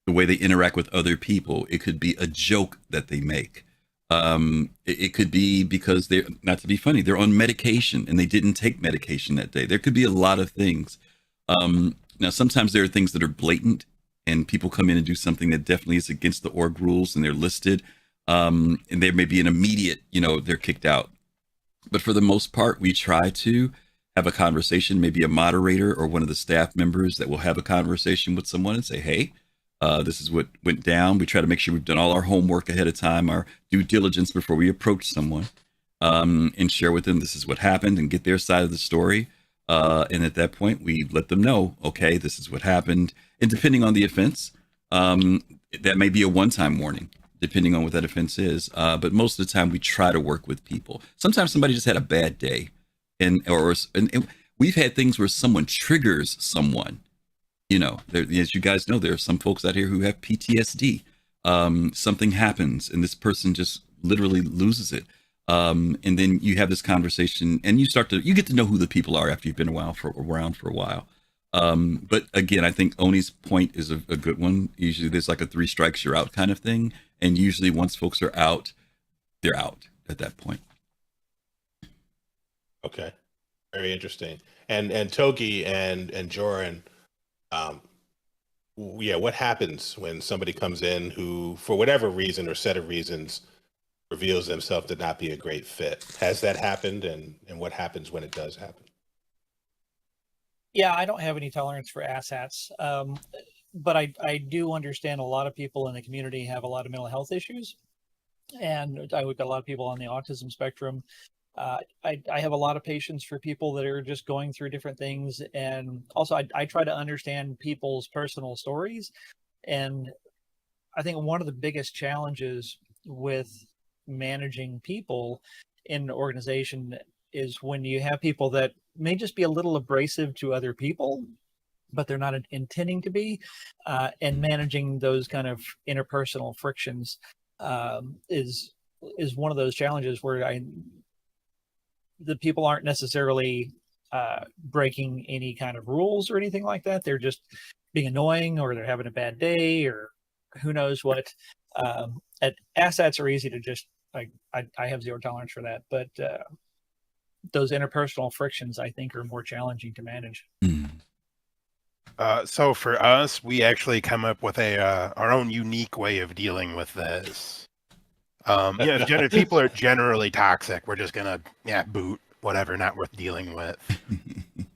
the way they interact with other people. It could be a joke that they make. It could be because they're, not to be funny, they're on medication and they didn't take medication that day. There could be a lot of things. Now, sometimes there are things that are blatant and people come in and do something that definitely is against the org rules and they're listed. And there may be an immediate, they're kicked out. But for the most part, we try to have a conversation, maybe a moderator or one of the staff members that will have a conversation with someone and say, hey, this is what went down. We try to make sure we've done all our homework ahead of time, our due diligence before we approach someone, and share with them this is what happened and get their side of the story. And at that point, we let them know, okay, this is what happened. And depending on the offense, that may be a one-time warning, depending on what that offense is. But most of the time, we try to work with people. Sometimes somebody just had a bad day. And we've had things where someone triggers someone. As you guys know, there are some folks out here who have PTSD. Something happens and this person just literally loses it. And then you have this conversation and you get to know who the people are after you've been around for a while. But again, I think Oni's point is a good one. Usually there's like a 3 strikes, you're out kind of thing. And usually once folks are out, they're out at that point. Okay. Very interesting. And Togy and Jorunn, what happens when somebody comes in who, for whatever reason or set of reasons, reveals themselves to not be a great fit? Has that happened, and what happens when it does happen? Yeah, I don't have any tolerance for asshats, but I do understand a lot of people in the community have a lot of mental health issues, and we've got a lot of people on the autism spectrum. I have a lot of patience for people that are just going through different things. And also I try to understand people's personal stories. And I think one of the biggest challenges with managing people in an organization is when you have people that may just be a little abrasive to other people, but they're not intending to be, and managing those kind of interpersonal frictions is one of those challenges where the people aren't necessarily breaking any kind of rules or anything like that. They're just being annoying, or they're having a bad day, or who knows what. Assets are easy to just, I have zero tolerance for that. But those interpersonal frictions, I think, are more challenging to manage. So for us, we actually come up with our own unique way of dealing with this. If people are generally toxic, we're just gonna boot, whatever, not worth dealing with.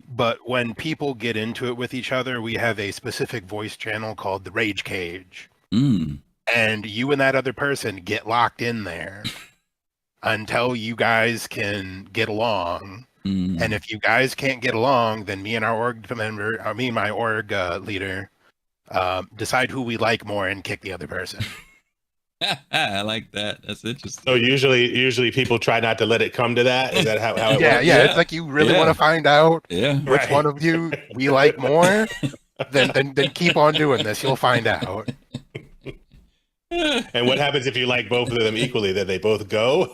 But when people get into it with each other, we have a specific voice channel called the Rage Cage. And you and that other person get locked in there until you guys can get along. And if you guys can't get along, then me and our org member, me and my org leader, decide who we like more and kick the other person. I like that. That's interesting. So usually people try not to let it come to that. Is that how it works? Yeah. It's like you really want to find out which one of you we like more. Then keep on doing this. You'll find out. And what happens if you like both of them equally? Then they both go?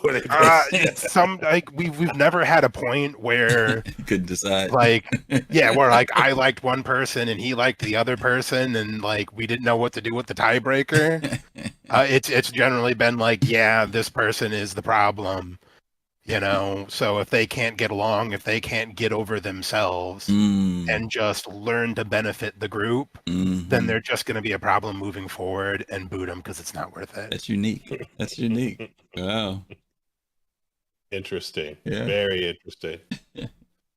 We've never had a point where you couldn't decide. Where I liked one person and he liked the other person, and we didn't know what to do with the tiebreaker. It's generally been this person is the problem. So if they can't get along, if they can't get over themselves and just learn to benefit the group, then they're just going to be a problem moving forward, and boot them because it's not worth it. That's unique. Wow. Interesting. Yeah. Very interesting.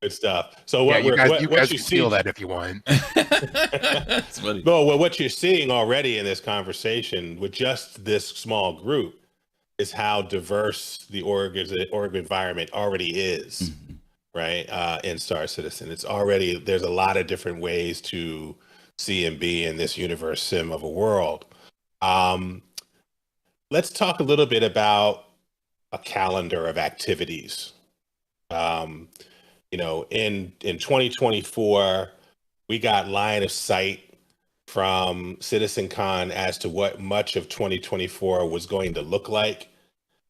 Good stuff. So you guys can steal that if you want. That's funny. Well, what you're seeing already in this conversation with just this small group is how diverse the org environment already is, right? In Star Citizen, there's a lot of different ways to see and be in this universe sim of a world. Let's talk a little bit about a calendar of activities. In 2024, we got line of sight from CitizenCon as to what much of 2024 was going to look like,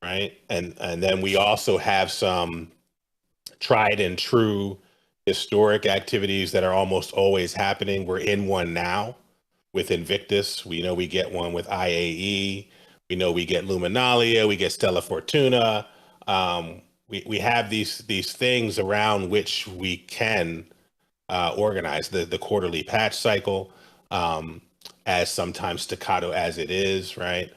right? And then we also have some tried and true historic activities that are almost always happening. We're in one now. with Invictus. We know we get one with IAE. We know we get Luminalia. We get Stella Fortuna. We have these things around which we can organize the quarterly patch cycle, as sometimes staccato as it is, right?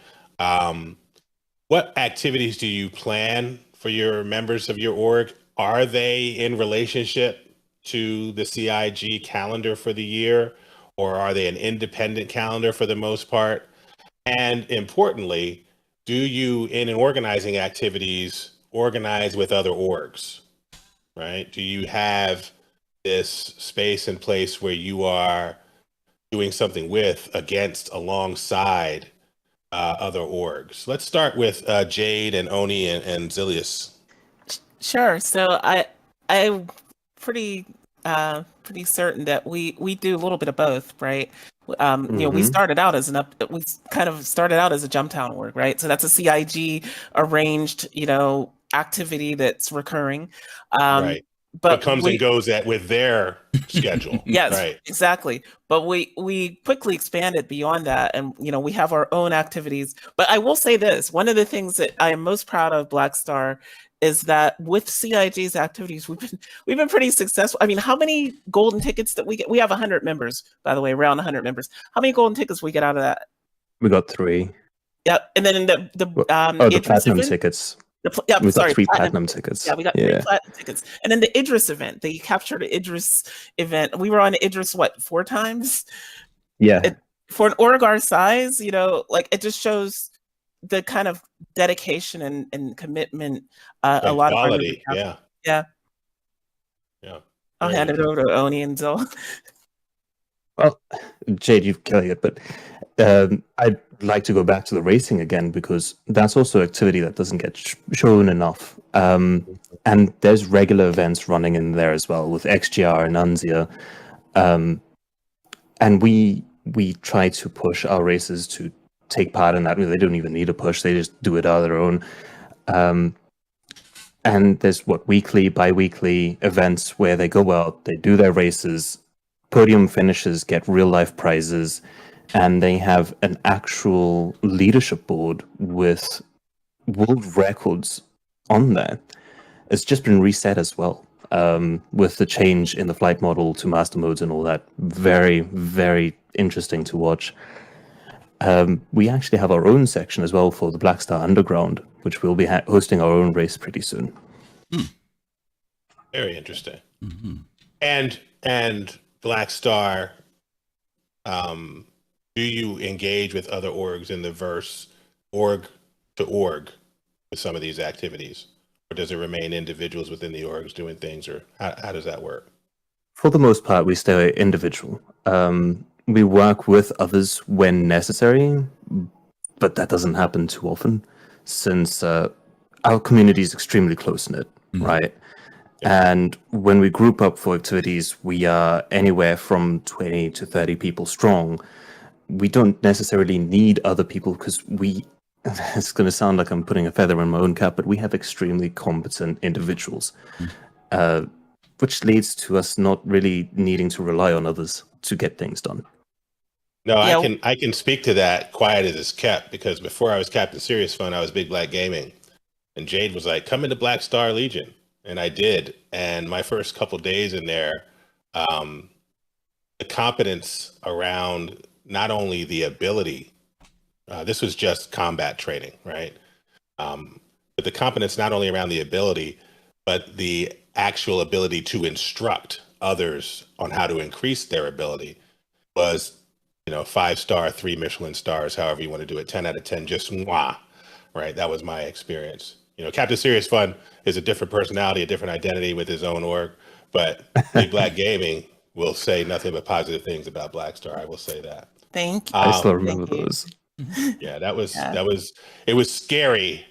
What activities do you plan for your members of your org? Are they in relationship to the CIG calendar for the year, or are they an independent calendar for the most part? And importantly, do you, in organizing activities, organize with other orgs, right? Do you have this space and place where you are doing something with, against, alongside other orgs? Let's start with Jade and Oni and Xillius. Sure. So I'm pretty certain that we do a little bit of both, right? You know, we started out as we kind of started out as a Jumptown org, right? So that's a CIG arranged, you know, activity that's recurring. Right. But it comes and goes with their schedule. Yes, right. Exactly. But we quickly expanded beyond that, and you know, we have our own activities. But I will say this: one of the things that I am most proud of Black Star is that with CIG's activities, we've been pretty successful. I mean, how many golden tickets that we get? We have 100 members, by the way, around 100 members. How many golden tickets we get out of that? We got 3. Yep. And then in the the platinum tickets. We got 3 platinum tickets. Yeah, we got 3 platinum tickets. And then the Idris event, the Capture the Idris event. We were on Idris, 4 times? Yeah. For an org our size, you know, like it just shows the kind of dedication and commitment a lot quality, of our Yeah. I'll hand it over to Oni and Zil. Well, Jade, you've killed it, but I'd like to go back to the racing again, because that's also activity that doesn't get shown enough. And there's regular events running in there as well with XGR and Unzia. And we try to push our racers to take part in that. I mean, they don't even need a push, they just do it on their own. And there's weekly, bi-weekly events where they go out, they do their races, podium finishes get real life prizes, and they have an actual leadership board with world records on there. It's just been reset as well, with the change in the flight model to master modes and all that. Very, very interesting to watch. We actually have our own section as well for the Black Star Underground, which we'll be hosting our own race pretty soon. Very interesting. And Black Star, do you engage with other orgs in the verse, org to org, with some of these activities? Or does it remain individuals within the orgs doing things, or how does that work? For the most part, we stay individual. We work with others when necessary, but that doesn't happen too often, since our community is extremely close-knit, right? And when we group up for activities, we are anywhere from 20 to 30 people strong. We don't necessarily need other people, because it's going to sound like I'm putting a feather in my own cap, but we have extremely competent individuals, which leads to us not really needing to rely on others to get things done. No, I can speak to that quiet as it's kept, because before I was CaptainSeriousSFun, I was Big Black Gaming, and Jade was like, "Come into Black Star Legion," and I did. And my first couple days in there, the competence around not only the ability, this was just combat training, right? But the competence not only around the ability, but the actual ability to instruct others on how to increase their ability was, 5-star, 3 Michelin stars, however you want to do it, 10 out of 10, just mwah, right? That was my experience. CaptainSeriousSFun is a different personality, a different identity with his own org, but Big Black Gaming will say nothing but positive things about Black Star. I will say that. Thank you. I still remember those. Yeah, it was scary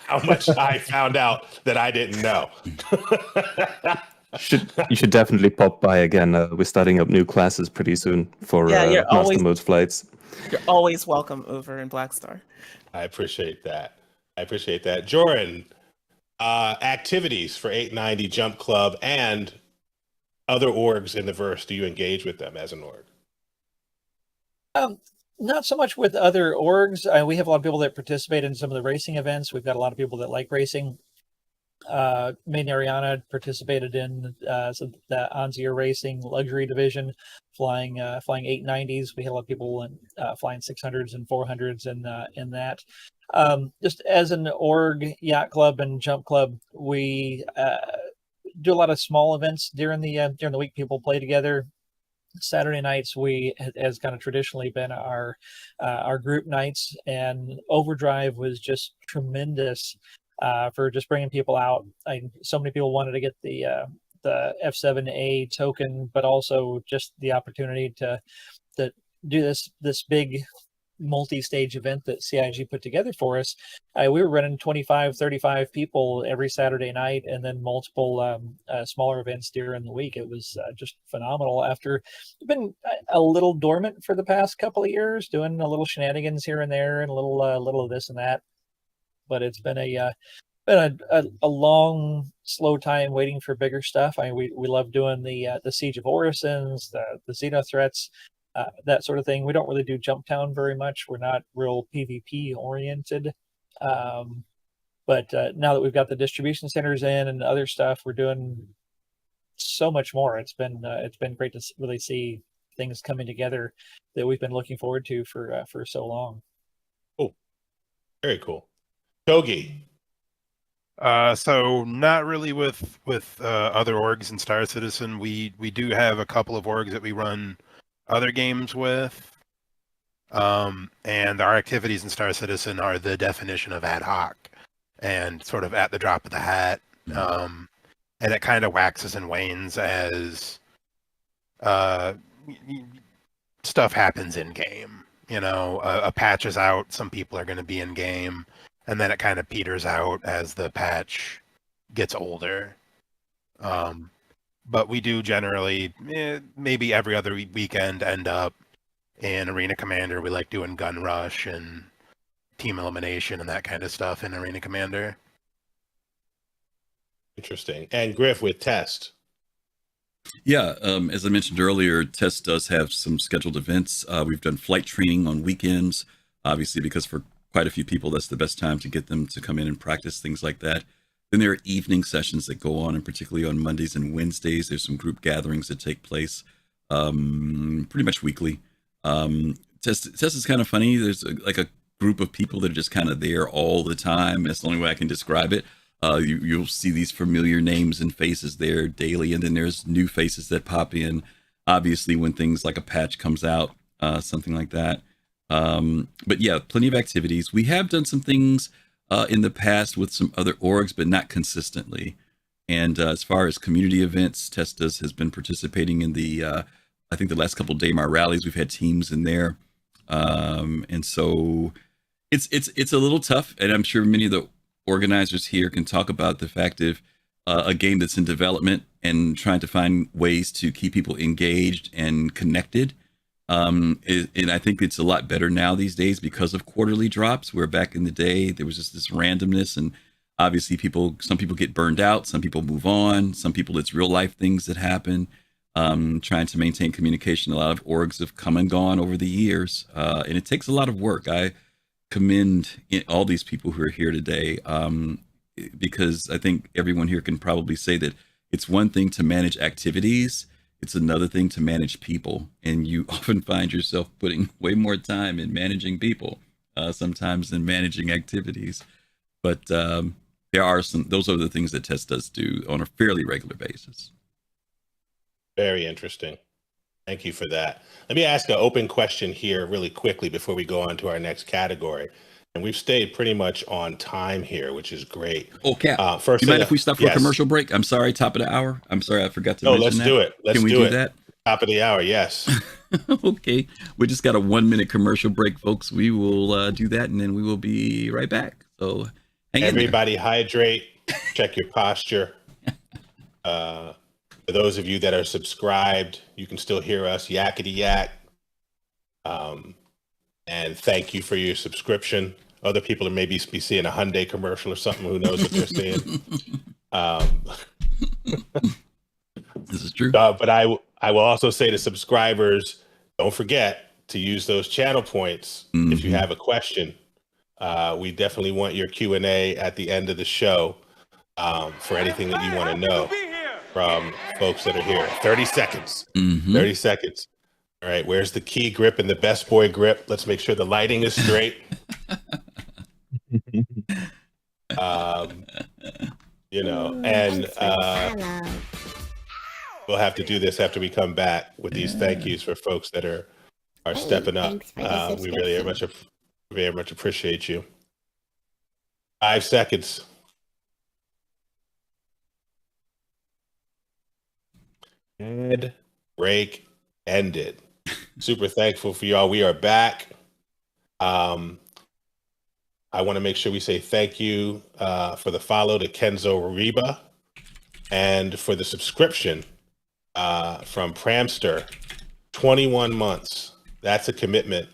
how much I found out that I didn't know. You should definitely pop by again. We're starting up new classes pretty soon for Master Mode flights. You're always welcome over in Black Star. I appreciate that. Jorunn, activities for 890 Jump Club and other orgs in the verse, do you engage with them as an org? Not so much with other orgs. We have a lot of people that participate in some of the racing events. We've got a lot of people that like racing. Me and Ariana participated in the Anzir Racing luxury division, flying 890s. We had a lot of people flying 600s and 400s in that. Just as an org, yacht club, and jump club, we do a lot of small events during the week. People play together. Saturday nights has kind of traditionally been our group nights, and Overdrive was just tremendous for just bringing people out. So many people wanted to get the F7A token, but also just the opportunity to do this big multi-stage event that CIG put together for us. We were running 25, 35 people every Saturday night, and then multiple smaller events during the week. It was just phenomenal. After been a little dormant for the past couple of years, doing a little shenanigans here and there, and a little of this and that. But it's been a long, slow time waiting for bigger stuff. We love doing the Siege of Orisons, the Xeno threats, that sort of thing. We don't really do Jumptown very much. We're not real PvP oriented. But now that we've got the distribution centers in and other stuff, we're doing so much more. It's been great to really see things coming together that we've been looking forward to for so long. Cool, very cool. Togy. So not really with other orgs in Star Citizen. We do have a couple of orgs that we run other games with, and our activities in Star Citizen are the definition of ad hoc and sort of at the drop of the hat, and it kind of waxes and wanes as stuff happens in game. A patch is out, some people are going to be in game, and then it kind of peters out as the patch gets older. But we do generally, maybe every other weekend, end up in Arena Commander. We like doing Gun Rush and Team Elimination and that kind of stuff in Arena Commander. Interesting. And Griff with Test. Yeah, as I mentioned earlier, Test does have some scheduled events. We've done flight training on weekends, obviously, because for quite a few people, that's the best time to get them to come in and practice things like that. Then there are evening sessions that go on, and particularly on Mondays and Wednesdays, there's some group gatherings that take place pretty much weekly. Test is kind of funny. There's like a group of people that are just kind of there all the time. That's the only way I can describe it. You'll see these familiar names and faces there daily, and then there's new faces that pop in, obviously, when things like a patch comes out, something like that. But yeah, plenty of activities. We have done some things in the past with some other orgs, but not consistently. And as far as community events, Testas has been participating in I think the last couple of Daymar rallies, we've had teams in there. And so it's a little tough. And I'm sure many of the organizers here can talk about the fact of a game that's in development and trying to find ways to keep people engaged and connected. And I think it's a lot better now these days because of quarterly drops, where back in the day there was just this randomness, and obviously some people get burned out, some people move on, some people it's real life things that happen. Trying to maintain communication. A lot of orgs have come and gone over the years, and it takes a lot of work. I commend all these people who are here today, because I think everyone here can probably say that it's one thing to manage activities, it's another thing to manage people, and you often find yourself putting way more time in managing people sometimes than managing activities. But there are those are the things that Test does do on a fairly regular basis. Very interesting. Thank you for that. Let me ask an open question here really quickly before we go on to our next category. And we've stayed pretty much on time here, which is great. Oh, Cap, first you mind if we stop for yes. a commercial break? I'm sorry, top of the hour. I'm sorry, I forgot to mention let's that. do it. Can we do that? Top of the hour, yes. Okay, we just got a 1-minute commercial break, folks. We will do that, and then we will be right back. So hang Everybody hydrate, check your posture. For those of you that are subscribed, you can still hear us yakety yak. And thank you for your subscription. Other people may be seeing a Hyundai commercial or something. Who knows what they're seeing? This is true. But I will also say to subscribers, don't forget to use those channel points if you have a question. We definitely want your Q&A at the end of the show for anything that you want to know from folks that are here. 30 seconds. 30 seconds. All right, where's the key grip and the best boy grip? Let's make sure the lighting is straight. You know, and we'll have to do this after we come back with these thank yous for folks that are stepping up. We really very much appreciate you. 5 seconds. Ad break ended. Super thankful for y'all. We are back. I want to make sure we say thank you for the follow to Kenzo Reba and for the subscription from Pramster. 21 months. That's a commitment,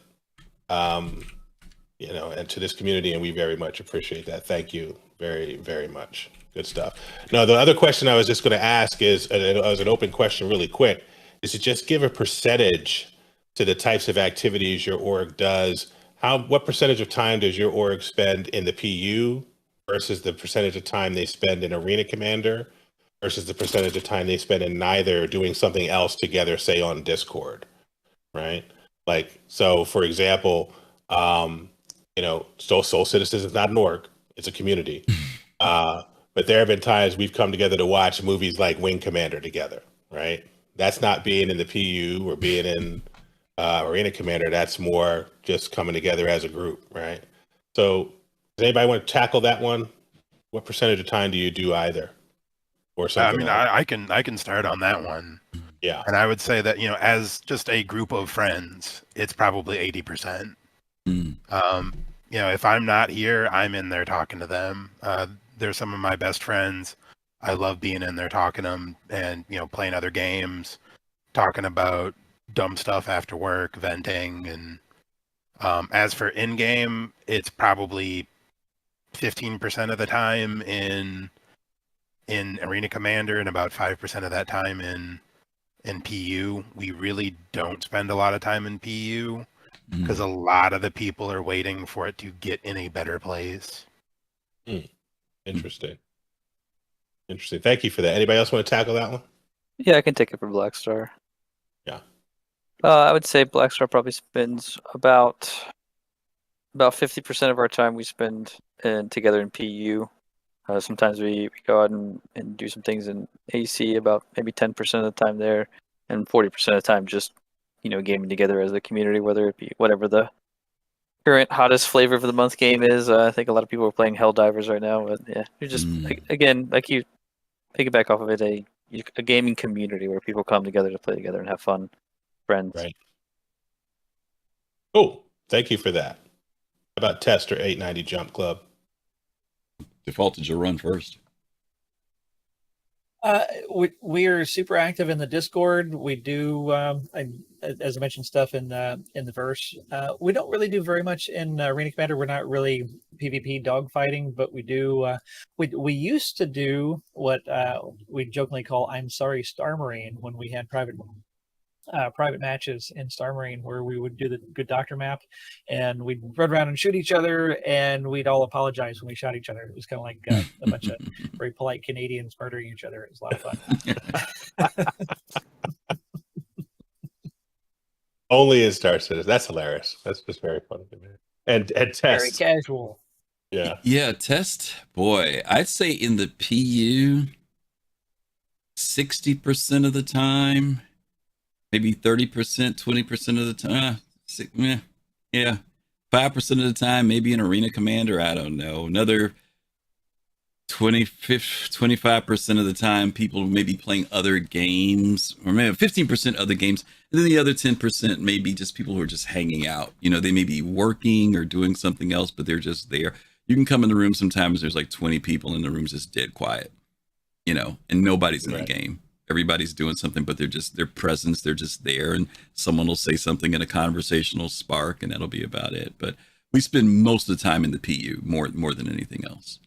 you know, and to this community, and we very much appreciate that. Thank you very, very much. Good stuff. Now, the other question I was just going to ask is, as an open question really quick, is to just give a percentage to the types of activities your org does. What percentage of time does your org spend in the PU versus the percentage of time they spend in Arena Commander versus the percentage of time they spend in neither, doing something else together, say on Discord, right? Like, so for example, you know, Soul Citizens is not an org, it's a community. But there have been times we've come together to watch movies like Wing Commander together, right? That's not being in the PU or being in Arena Commander. That's more just coming together as a group, right? So does anybody want to tackle that one? What percentage of time do you do either? Or something? I mean, I can start on that one. Yeah. And I would say that, you know, as just a group of friends, it's probably 80%. You know, if I'm not here, I'm in there talking to them. They're some of my best friends. I love being in there talking to them and, you know, playing other games, talking about dumb stuff after work, venting. And as for in-game, it's probably 15% of the time in Arena Commander and about 5% of that time in PU. We really don't spend a lot of time in PU because a lot of the people are waiting for it to get in a better place. Interesting. Thank you for that. Anybody else want to tackle that one? Yeah, I can take it for Blackstar. Yeah. I would say Blackstar probably spends about 50% of our time we spend together in PU. Sometimes we go out and do some things in AC, about maybe 10% of the time there, and 40% of the time just, you know, gaming together as a community, whether it be whatever the current hottest flavor of the month game is. I think a lot of people are playing Helldivers right now, but yeah, you're just again, like you piggyback off of it, a gaming community where people come together to play together and have fun, friends. Right. Oh, thank you for that. How about Tester 890 Jump Club? Default to Jorunn first. We're super active in the Discord. We do, as I mentioned, stuff in the verse. We don't really do very much in Arena Commander. We're not really PvP dogfighting, but we do. We used to do what we jokingly call "I'm sorry, Star Marine" when we had private matches in Star Marine, where we would do the Good Doctor map, and we'd run around and shoot each other, and we'd all apologize when we shot each other. It was kind of like a bunch of very polite Canadians murdering each other. It was a lot of fun. Only in Star Citizen. That's hilarious. That's just very funny to me. And Test. Very casual. Yeah, Test. Boy, I'd say in the PU, 60% of the time. Maybe 30%, 20% of the time. 5% of the time, maybe an Arena Commander. I don't know. Another 25% of the time, people may be playing other games, or maybe 15% other games. And then the other 10% may be just people who are just hanging out. You know, they may be working or doing something else, but they're just there. You can come in the room sometimes, there's like 20 people in the room's just dead quiet, you know, and nobody's in the game. Everybody's doing something, but they're just their presence. They're just there, and someone will say something in a conversational spark, and that'll be about it. But we spend most of the time in the PU more than anything else.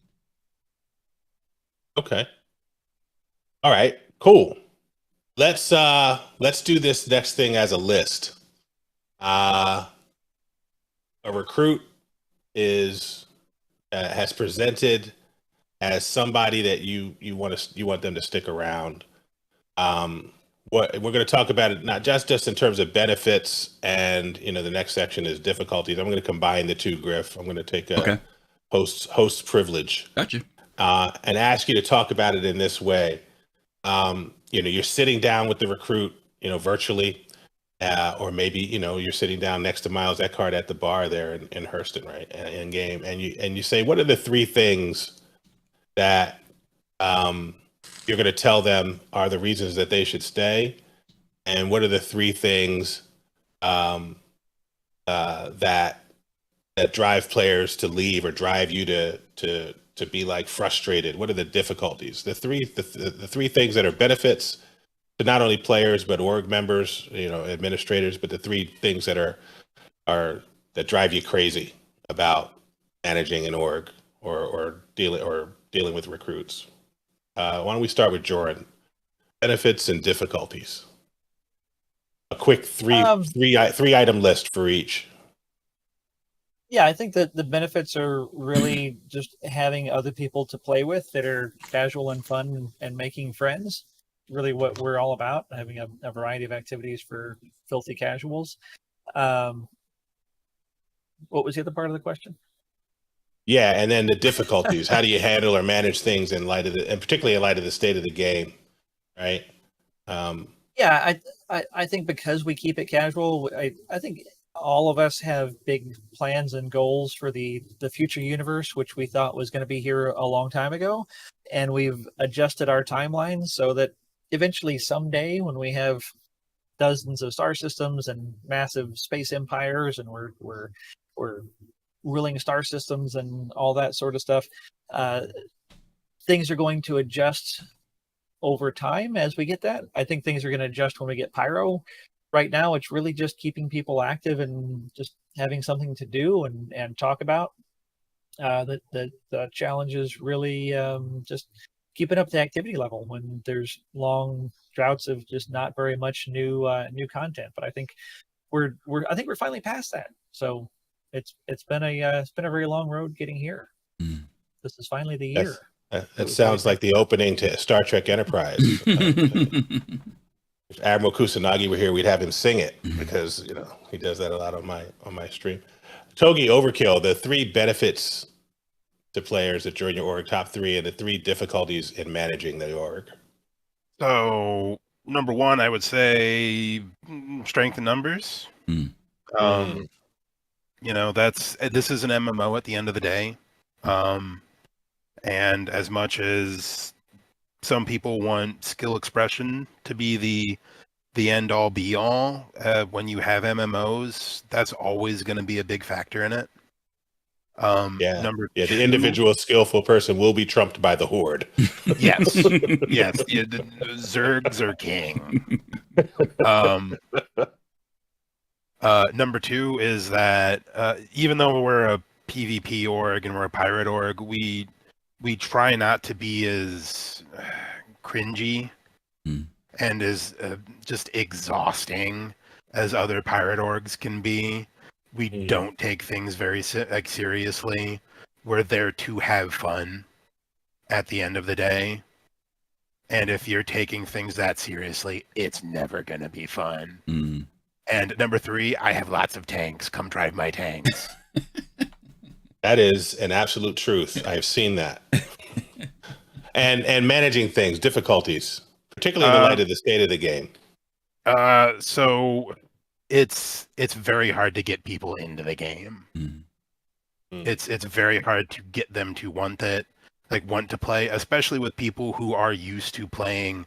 Okay. All right. Cool. Let's do this next thing as a list. A recruit is has presented as somebody that you want them to stick around. What we're going to talk about it not just in terms of benefits, and the next section is difficulties. I'm going to combine the two, Griff. I'm going to take a host privilege. Gotcha. And ask you to talk about it in this way. You're sitting down with the recruit, virtually, or maybe you're sitting down next to Miles Eckhart at the bar there in Hurston, right, in game, and you say, what are the three things that you're going to tell them are the reasons that they should stay, and what are the three things that drive players to leave or drive you to be like frustrated? What are the difficulties? The three things that are benefits to not only players but org members, administrators, but the three things that that drive you crazy about managing an org or dealing with recruits. Why don't we start with Jorunn? Benefits and difficulties. A quick three item list for each. Yeah, I think that the benefits are really just having other people to play with that are casual and fun and making friends. Really what we're all about, having a variety of activities for filthy casuals. What was the other part of the question? Yeah, and then the difficulties. How do you handle or manage things and particularly in light of the state of the game, right? Yeah, I think because we keep it casual, I think all of us have big plans and goals for the future universe, which we thought was going to be here a long time ago, and we've adjusted our timelines so that eventually someday when we have dozens of star systems and massive space empires and we're ruling star systems and all that sort of stuff, things are going to adjust over time as we get that. I think things are going to adjust when we get Pyro. Right now, it's really just keeping people active and just having something to do and talk about. The challenge is really just keeping up the activity level when there's long droughts of just not very much new content. But I think we're finally past that. So it's been a very long road getting here. Mm. This is finally the year. That sounds like the opening to Star Trek Enterprise. If Admiral Kusanagi were here, we'd have him sing it because he does that a lot on my stream. Togy, Overkill, the three benefits to players that join your org, top three, and the three difficulties in managing the org. So number one, I would say strength in numbers. Mm. This is an MMO at the end of the day. And as much as some people want skill expression to be the end all be all, when you have MMOs, that's always going to be a big factor in it. The individual skillful person will be trumped by the horde. Yes, yes, the Zergs are king. Number two is that even though we're a PvP org and we're a pirate org, we try not to be as cringy and as just exhausting as other pirate orgs can be. We don't take things very seriously. We're there to have fun at the end of the day. And if you're taking things that seriously, it's never going to be fun. Mm. And number three, I have lots of tanks. Come drive my tanks. That is an absolute truth. I've seen that. And managing things, difficulties, particularly in the light of the state of the game. So it's very hard to get people into the game. Mm. It's very hard to get them to want to play, especially with people who are used to playing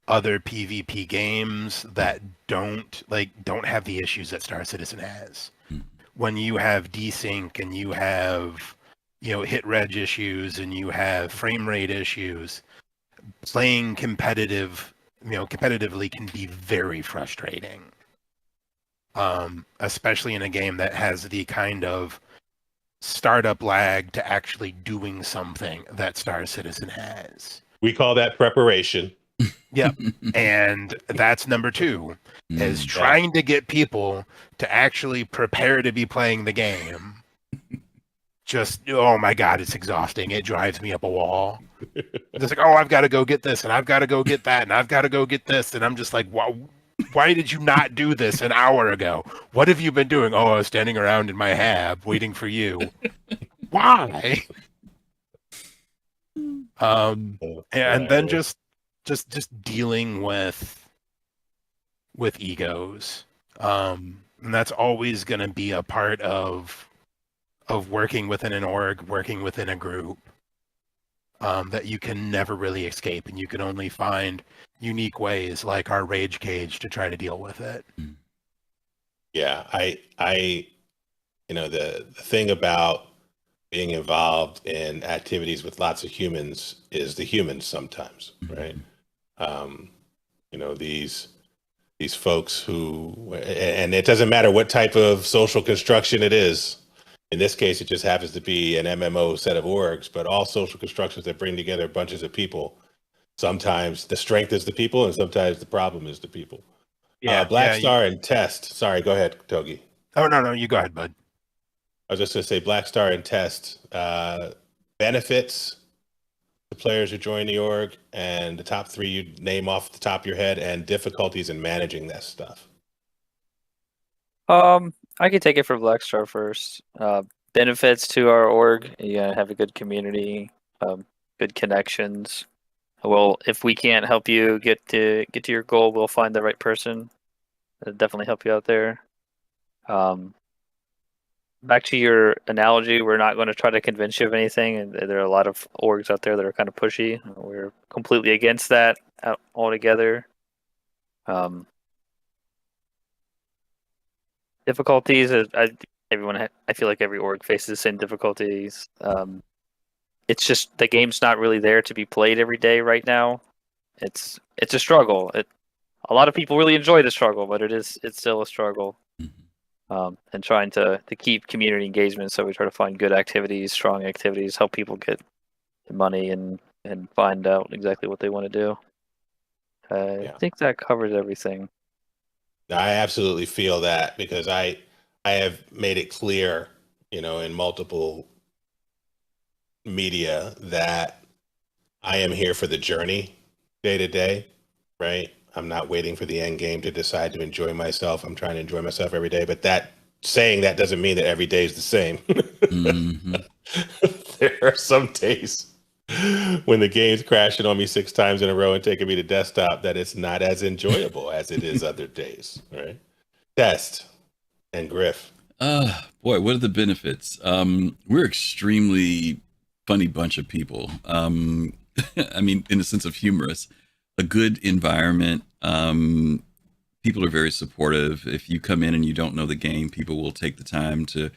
other PvP games that don't have the issues that Star Citizen has. Mm. When you have desync and you have hit reg issues and you have frame rate issues, playing competitively can be very frustrating. Especially in a game that has the kind of startup lag to actually doing something that Star Citizen has. We call that preparation. Yep. And that's number 2, is trying to get people to actually prepare to be playing the game. Just, oh my God, it's exhausting. It drives me up a wall. It's like, oh, I've got to go get this, and I've got to go get that, and I've got to go get this. And I'm just like, wow, why did you not do this an hour ago? What have you been doing? Oh, I was standing around in my hab waiting for you. Why? And then just dealing with egos. And that's always going to be a part of working within an org, working within a group, that you can never really escape, and you can only find unique ways like our rage cage to try to deal with it. Yeah, I the thing about being involved in activities with lots of humans is the humans sometimes, right? These folks who, and it doesn't matter what type of social construction it is. In this case, it just happens to be an MMO set of orgs, but all social constructions that bring together bunches of people, sometimes the strength is the people and sometimes the problem is the people. Black Star and Test. Sorry, go ahead, Togy. Oh, no, you go ahead, bud. I was just going to say Black Star and Test, benefits to players who join the org, and the top 3 you name off the top of your head, and difficulties in managing that stuff. I could take it for Black Star first. Benefits to our org: you gotta have a good community, good connections. Well, if we can't help you get to your goal, we'll find the right person. It'll definitely help you out there. Back to your analogy, we're not going to try to convince you of anything, and there are a lot of orgs out there that are kind of pushy. We're completely against that altogether. Difficulties, I feel like every org faces the same difficulties. It's just the game's not really there to be played every day right now. It's a struggle. A lot of people really enjoy the struggle, but it's still a struggle. And trying to keep community engagement, so we try to find good activities, strong activities, help people get money and find out exactly what they want to do. I think that covers everything. I absolutely feel that, because I have made it clear, in multiple media, that I am here for the journey day to day, right? I'm not waiting for the end game to decide to enjoy myself. I'm trying to enjoy myself every day, but that doesn't mean that every day is the same. There are some days when the game's crashing on me 6 times in a row and taking me to desktop that it's not as enjoyable as it is other days, right? Test and Griff. Boy, what are the benefits? We're extremely funny bunch of people. I mean, in the sense of humorous, a good environment. People are very supportive. If you come in and you don't know the game, people will take the time to,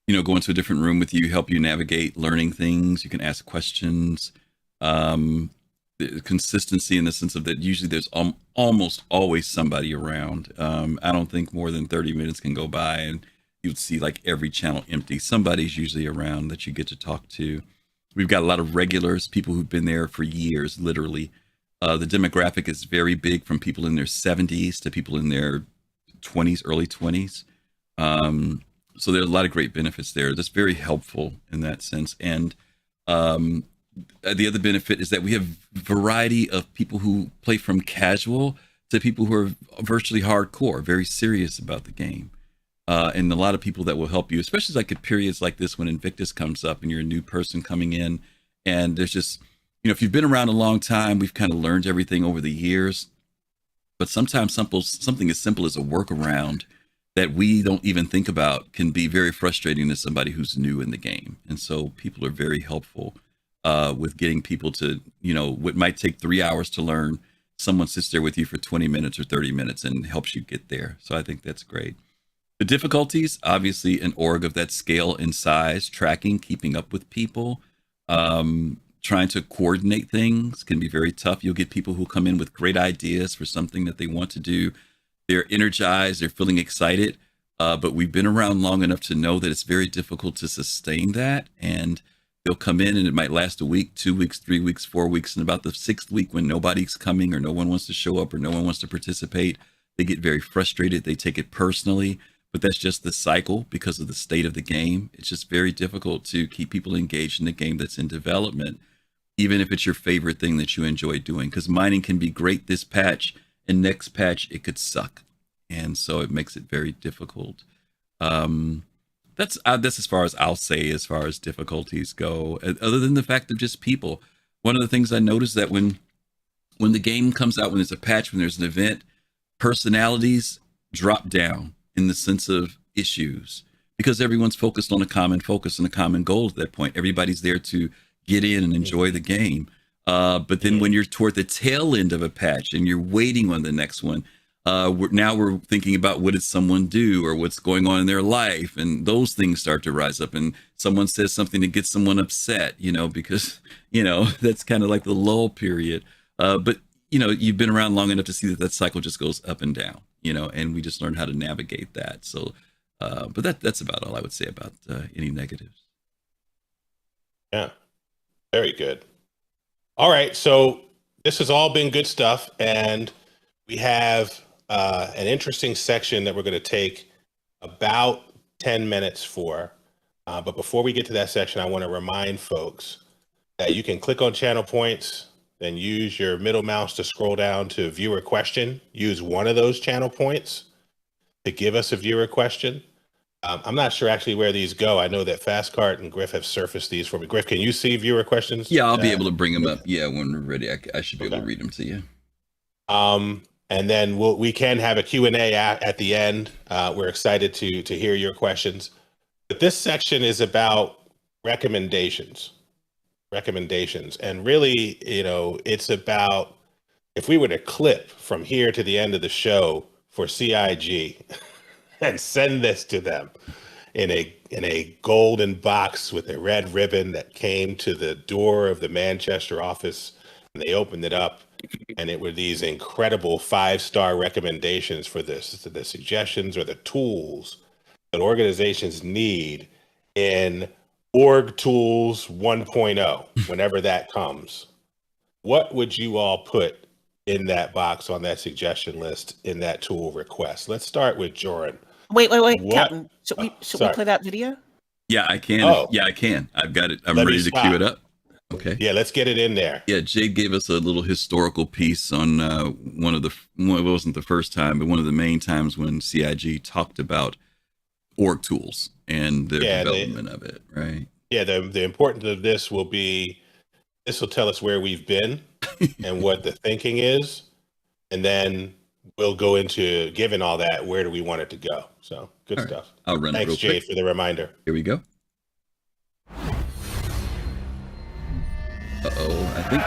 go into a different room with you, help you navigate learning things. You can ask questions. The consistency in the sense of that usually there's almost always somebody around. I don't think more than 30 minutes can go by and you'd see like every channel empty. Somebody's usually around that you get to talk to. We've got a lot of regulars, people who've been there for years, literally. The demographic is very big, from people in their 70s to people in their 20s, early 20s. So there are a lot of great benefits there. That's very helpful in that sense. And the other benefit is that we have variety of people who play from casual to people who are virtually hardcore, very serious about the game. And a lot of people that will help you, especially like at periods like this when Invictus comes up and you're a new person coming in, and there's just, if you've been around a long time, we've kind of learned everything over the years. But sometimes something as simple as a workaround that we don't even think about can be very frustrating to somebody who's new in the game. And so people are very helpful with getting people to, what might take 3 hours to learn, someone sits there with you for 20 minutes or 30 minutes and helps you get there. So I think that's great. The difficulties, obviously an org of that scale and size, tracking, keeping up with people, trying to coordinate things can be very tough. You'll get people who come in with great ideas for something that they want to do. They're energized, they're feeling excited, but we've been around long enough to know that it's very difficult to sustain that. And They'll come in and it might last a week, 2 weeks, 3 weeks, 4 weeks. And about the 6th week, when nobody's coming or no one wants to show up or no one wants to participate, they get very frustrated. They take it personally, but that's just the cycle because of the state of the game. It's just very difficult to keep people engaged in the game that's in development, even if it's your favorite thing that you enjoy doing, because mining can be great this patch and next patch it could suck. And so it makes it very difficult. That's as far as I'll say as far as difficulties go, other than the fact of just people. One of the things I noticed that when the game comes out, when there's a patch, when there's an event, personalities drop down in the sense of issues, because everyone's focused on a common focus and a common goal at that point. Everybody's there to get in and enjoy the game. But then when you're toward the tail end of a patch and you're waiting on the next one, we're thinking about what did someone do or what's going on in their life, and those things start to rise up, and someone says something to get someone upset, because that's kind of like the lull period. But you've been around long enough to see that cycle just goes up and down, and we just learned how to navigate that. So but that's about all I would say about any negatives. Yeah, very good. All right, so this has all been good stuff, and we have an interesting section that we're going to take about 10 minutes for. But before we get to that section, I want to remind folks that you can click on channel points, then use your middle mouse to scroll down to viewer question. Use one of those channel points to give us a viewer question. I'm not sure actually where these go. I know that Fastcart and Griff have surfaced these for me. Griff, can you see viewer questions? Yeah, I'll be able to bring them up. Yeah, when we're ready, I should be able to read them to you. And then we can have a Q&A at the end. We're excited to hear your questions. But this section is about recommendations. And really, it's about, if we were to clip from here to the end of the show for CIG and send this to them in a golden box with a red ribbon that came to the door of the Manchester office, and they opened it up, and it were these incredible 5-star recommendations for the suggestions or the tools that organizations need in Org Tools 1.0, whenever that comes. What would you all put in that box on that suggestion list in that tool request? Let's start with Jorunn. Wait, Captain. Should we play that video? Yeah, I can. Oh. Yeah, I can. I've got it. I'm ready to cue it up. Okay. Yeah, let's get it in there. Yeah, Jade gave us a little historical piece on it wasn't the first time, but one of the main times when CIG talked about org tools and the development of it, right? Yeah, the importance of this will tell us where we've been and what the thinking is, and then we'll go into, given all that, where do we want it to go? So good all stuff. Right. I'll run Thanks, it real Jade, quick. for the reminder. Here we go. I think.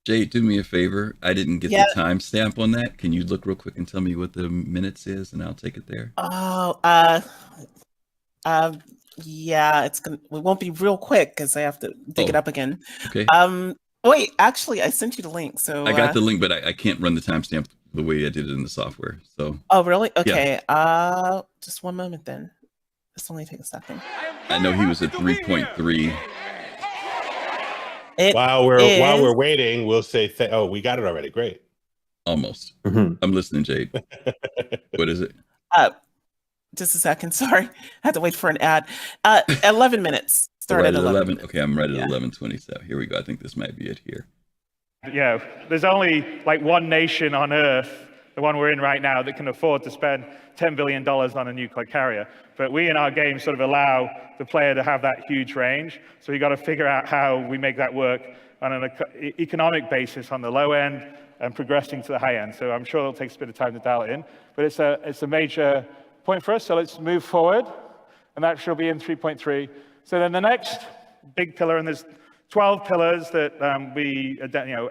Jade, do me a favor. I didn't get the timestamp on that. Can you look real quick and tell me what the minutes is, and I'll take it there. Oh, yeah, we won't be real quick because I have to dig it up again. Okay. Wait, actually, I sent you the link. So I got the link, but I can't run the timestamp the way I did it in the software. So. Oh, really? Okay. Yeah. Just one moment then. This will only take a second. I know he was at 3.3. While we're waiting, we'll say, we got it already. Great. Almost. Mm-hmm. I'm listening, Jade. What is it? Just a second. Sorry. I had to wait for an ad. 11 minutes. Start at 11. Okay, I'm right at 11:27. Here we go. I think this might be it here. Yeah, there's only like one nation on Earth, the one we're in right now, that can afford to spend $10 billion on a nuclear carrier. But we in our game sort of allow the player to have that huge range. So you got to figure out how we make that work on an economic basis on the low end and progressing to the high end. So I'm sure it'll take a bit of time to dial it in, but it's a major point for us. So let's move forward, and that should be in 3.3. So then the next big pillar, and there's 12 pillars that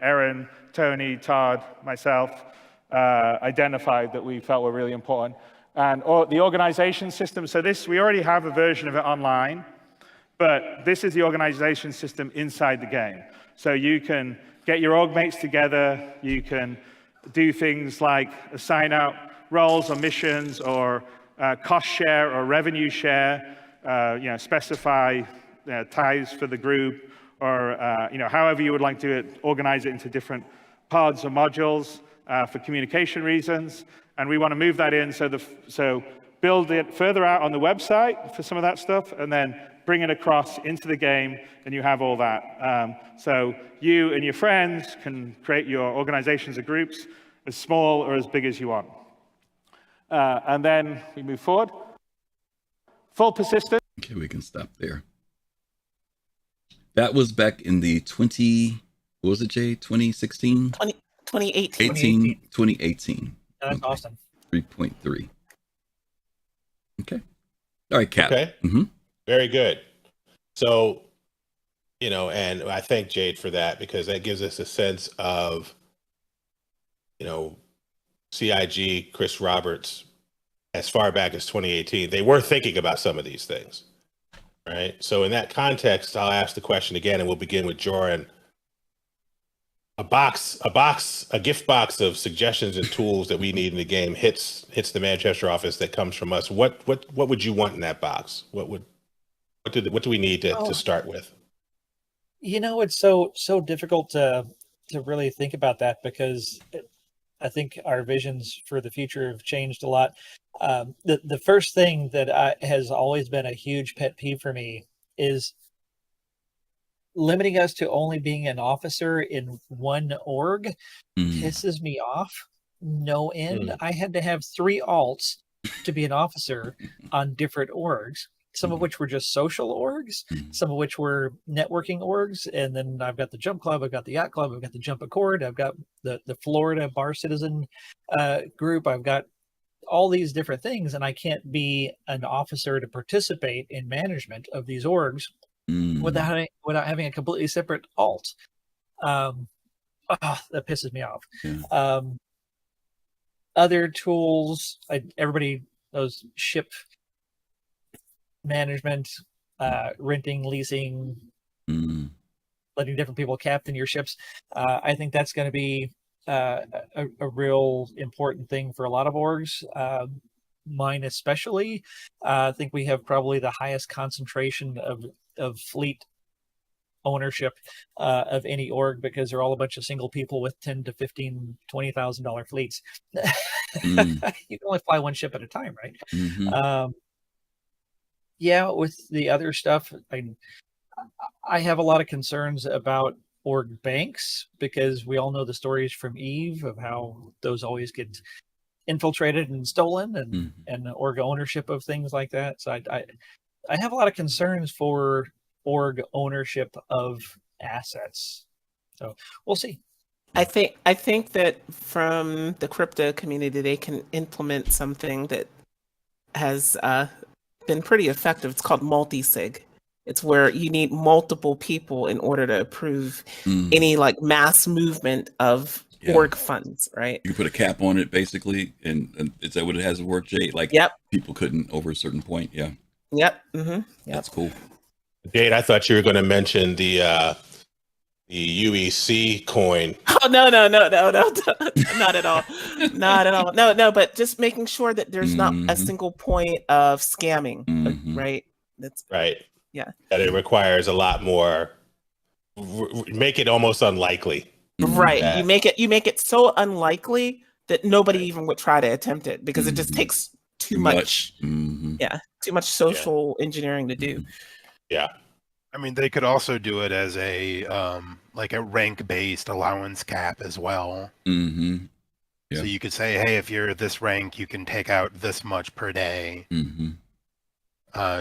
Erin, Tony, Todd, myself identified that we felt were really important. And the organization system, so we already have a version of it online, but this is the organization system inside the game. So you can get your org mates together, you can do things like assign out roles or missions or cost share or revenue share, specify ties for the group, or however you would like to organize it into different pods or modules for communication reasons. And we want to move that in so build it further out on the website for some of that stuff, and then bring it across into the game, and you have all that. So you and your friends can create your organizations or groups as small or as big as you want. And then we move forward. Full persistence. Okay, we can stop there. That was back in the 2016? 2018. 2018. That's okay. awesome. 3.3. Okay. All right, Cap. Okay. Very good. So, and I thank Jade for that, because that gives us a sense of, CIG, Chris Roberts, as far back as 2018, they were thinking about some of these things, right? So in that context, I'll ask the question again, and we'll begin with Jorunn. A gift box of suggestions and tools that we need in the game hits the Manchester office that comes from us. What would you want in that box? What do we need to start with? It's so difficult to really think about that, because I think our visions for the future have changed a lot. The first thing that has always been a huge pet peeve for me is limiting us to only being an officer in one org. Pisses me off no end. I had to have 3 alts to be an officer on different orgs, some of which were just social orgs, some of which were networking orgs, and then I've got the Jump Club, I've got the Yacht Club, I've got the Jump Accord, I've got the Florida Bar Citizen group, I've got all these different things, and I can't be an officer to participate in management of these orgs without having a completely separate alt. That pisses me off. Yeah. Other tools, everybody knows ship management, renting, leasing, letting different people captain your ships. I think that's going to be a real important thing for a lot of orgs. Mine especially. I think we have probably the highest concentration of fleet ownership of any org, because they're all a bunch of single people with $10,000 to $15,000, $20,000 fleets. You can only fly one ship at a time, right? With the other stuff, I have a lot of concerns about org banks, because we all know the stories from EVE of how those always get infiltrated and stolen, and org ownership of things like that. So I have a lot of concerns for org ownership of assets. So we'll see. I think that from the crypto community, they can implement something that has been pretty effective. It's called multi-sig. It's where you need multiple people in order to approve any mass movement of org funds, right? You can put a cap on it, basically, and is that what it has to work, Jade? People couldn't over a certain point. Yeah. Yep. That's cool. Jade, I thought you were going to mention the UEC coin. Oh no, not at all, not at all. No, but just making sure that there's not a single point of scamming, right? That's right. Yeah. That it requires a lot more. Make it almost unlikely. Right. You make it so unlikely that nobody even would try to attempt it, because it just takes too much. Too much social engineering to do. Yeah. I mean, they could also do it as a rank-based allowance cap as well. So you could say, hey, if you're this rank, you can take out this much per day,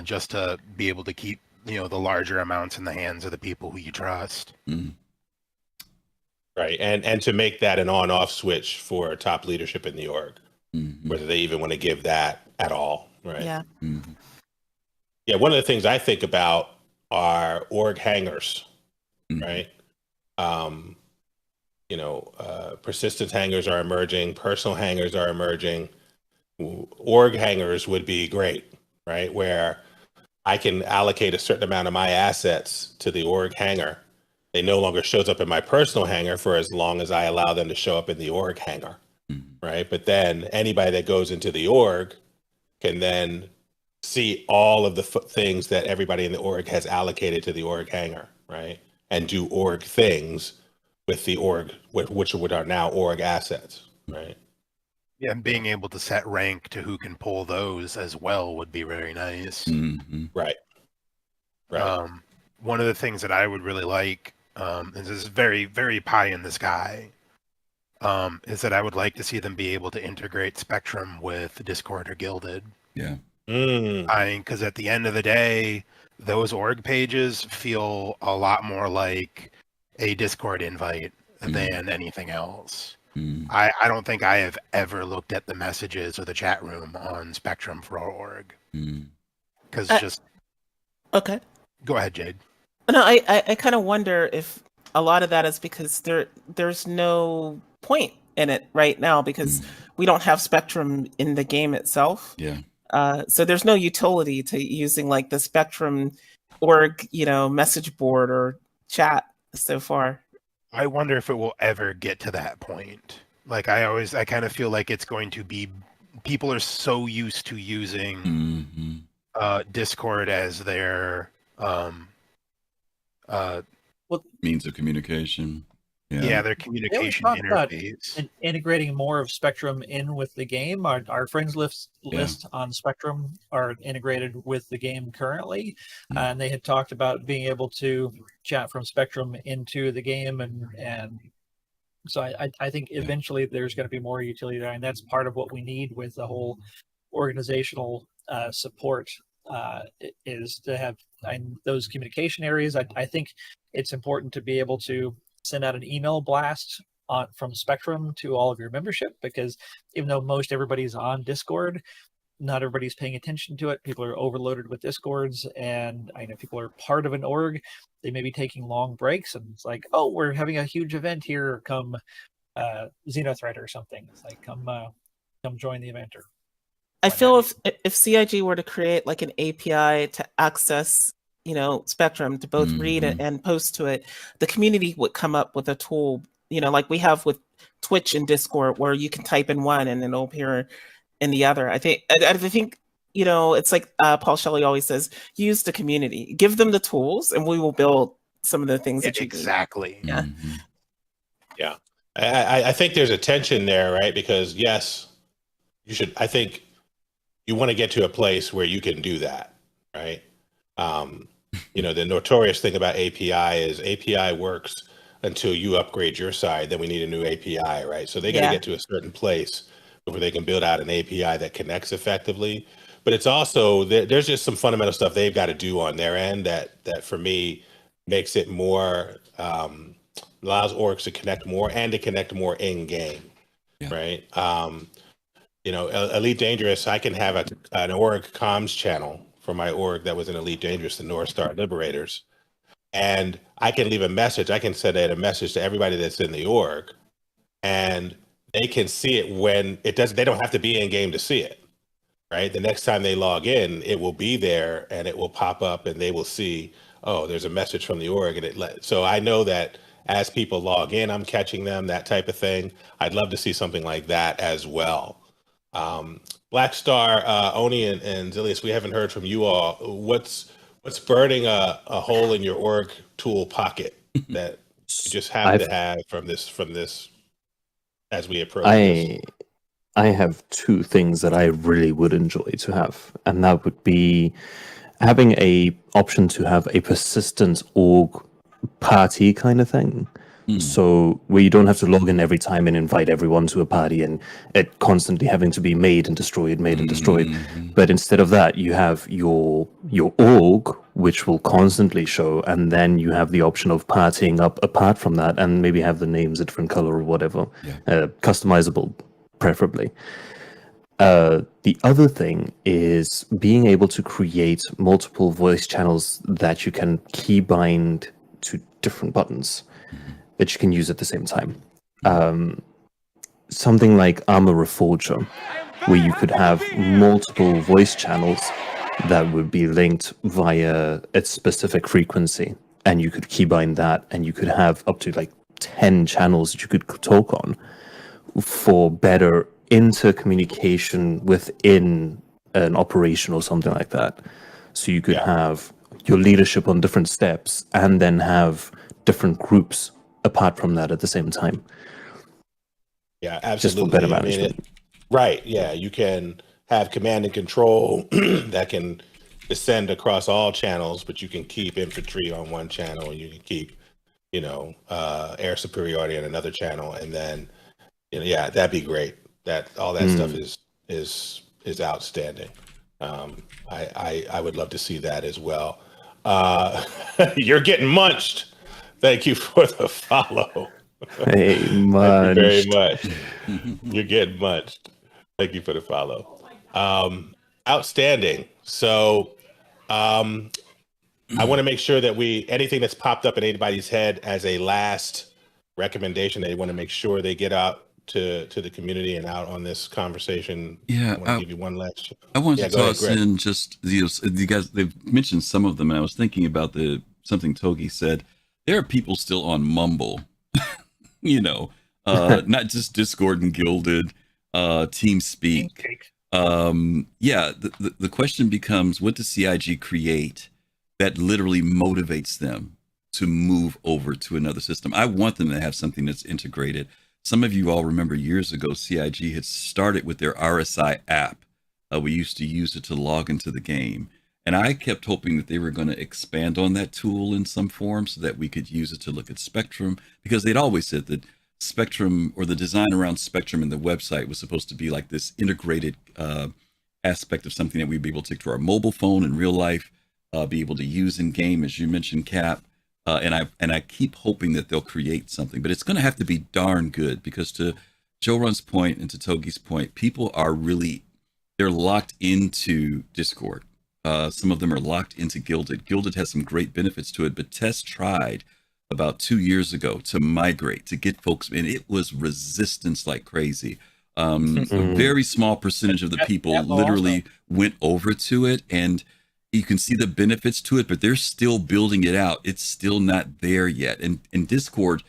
just to be able to keep the larger amounts in the hands of the people who you trust. Right, and to make that an on-off switch for top leadership in the org, whether they even want to give that at all. Right. Yeah. Yeah. One of the things I think about are org hangers, right? Persistence hangers are emerging, personal hangers are emerging. Org hangers would be great, right? Where I can allocate a certain amount of my assets to the org hanger. It no longer shows up in my personal hanger for as long as I allow them to show up in the org hanger, right? But then anybody that goes into the org can then see all of the things that everybody in the org has allocated to the org hangar, right? And do org things with the org, which are now org assets, right? Yeah, and being able to set rank to who can pull those as well would be very nice. Mm-hmm. Right. One of the things that I would really like, and this is very, very pie in the sky, is that I would like to see them be able to integrate Spectrum with Discord or Guilded. Yeah. Because at the end of the day, those org pages feel a lot more like a Discord invite than anything else. I don't think I have ever looked at the messages or the chat room on Spectrum for our org. Because Okay. Go ahead, Jade. No, I kind of wonder if a lot of that is because there's no point in it right now because we don't have Spectrum in the game itself. Yeah. So there's no utility to using like the Spectrum org, message board or chat so far. I wonder if it will ever get to that point. Like I kind of feel like it's going to be, people are so used to using Discord as their means of communication. Yeah, their communication interface. And integrating more of Spectrum in with the game. Our friends list on Spectrum are integrated with the game currently, and they had talked about being able to chat from Spectrum into the game, and so I think eventually there's going to be more utility there, and that's part of what we need with the whole organizational support is to have those communication areas. I think it's important to be able to send out an email blast from Spectrum to all of your membership, because even though most everybody's on Discord, not everybody's paying attention to it. People are overloaded with Discords, and I know people are part of an org. They may be taking long breaks, and it's like, oh, we're having a huge event here. Come Xenothreat or something. It's like, come join the event. Or I feel if CIG were to create like an API to access Spectrum to both read it and post to it, the community would come up with a tool, like we have with Twitch and Discord, where you can type in one and it'll appear in the other. I think it's like Paul Shelley always says, use the community, give them the tools, and we will build some of the things that you exactly. Yeah. Yeah. I think there's a tension there, right? Because yes, I think you want to get to a place where you can do that, right? The notorious thing about API is API works until you upgrade your side. Then we need a new API, right? So they got to get to a certain place before they can build out an API that connects effectively. But it's also, there's just some fundamental stuff they've got to do on their end that for me makes it more, allows orgs to connect more and to connect more in game, right? Elite Dangerous, I can have an org comms channel for my org that was in Elite Dangerous, the North Star Liberators. And I can leave a message. I can send out a message to everybody that's in the org, and they can see it when it doesn't, they don't have to be in game to see it, right? The next time they log in, it will be there and it will pop up and they will see, oh, there's a message from the org. So I know that as people log in, I'm catching them, that type of thing. I'd love to see something like that as well. Black Star, Oni, and Xillius, we haven't heard from you all. What's burning a hole in your org tool pocket that you just have to have from this as we approach this? I have two things that I really would enjoy to have, and that would be having a option to have a persistent org party kind of thing. So where you don't have to log in every time and invite everyone to a party and it constantly having to be made and destroyed. But instead of that, you have your org, which will constantly show, and then you have the option of partying up apart from that, and maybe have the names a different color or whatever, customizable, preferably. The other thing is being able to create multiple voice channels that you can keybind to different buttons that you can use at the same time. Something like Armor Reforger, where you could have multiple voice channels that would be linked via a specific frequency, and you could keybind that, and you could have up to like 10 channels that you could talk on for better intercommunication within an operation or something like that. So you could have your leadership on different steps and then have different groups apart from that at the same time. Yeah, absolutely. Just for better management. Right. Yeah. You can have command and control that can descend across all channels, but you can keep infantry on one channel. You can keep, air superiority on another channel. And then, that'd be great. All that stuff is outstanding. I would love to see that as well. You're getting munched. Thank you for the follow. Hey, Thank you very much. You're getting munched. Thank you for the follow. Outstanding. So I want to make sure that anything that's popped up in anybody's head as a last recommendation, they want to make sure they get out to the community and out on this conversation. Yeah, I want to give you one last. I wanted to toss in just you guys. They've mentioned some of them, and I was thinking about something Togy said. There are people still on Mumble, not just Discord and Gilded, TeamSpeak. The question becomes, what does CIG create that literally motivates them to move over to another system? I want them to have something that's integrated. Some of you all remember years ago, CIG had started with their RSI app. We used to use it to log into the game. And I kept hoping that they were going to expand on that tool in some form so that we could use it to look at Spectrum, because they'd always said that Spectrum, or the design around Spectrum and the website, was supposed to be like this integrated aspect of something that we'd be able to take to our mobile phone in real life, be able to use in game, as you mentioned, Cap. And I keep hoping that they'll create something, but it's going to have to be darn good, because to Jorunn's point and to Togi's point, people are they're locked into Discord. Some of them are locked into Gilded. Gilded has some great benefits to it, but Tess tried about 2 years ago to migrate, to get folks, and it was resistance like crazy. A very small percentage of the people literally went over to it, and you can see the benefits to it, but they're still building it out. It's still not there yet. And Discord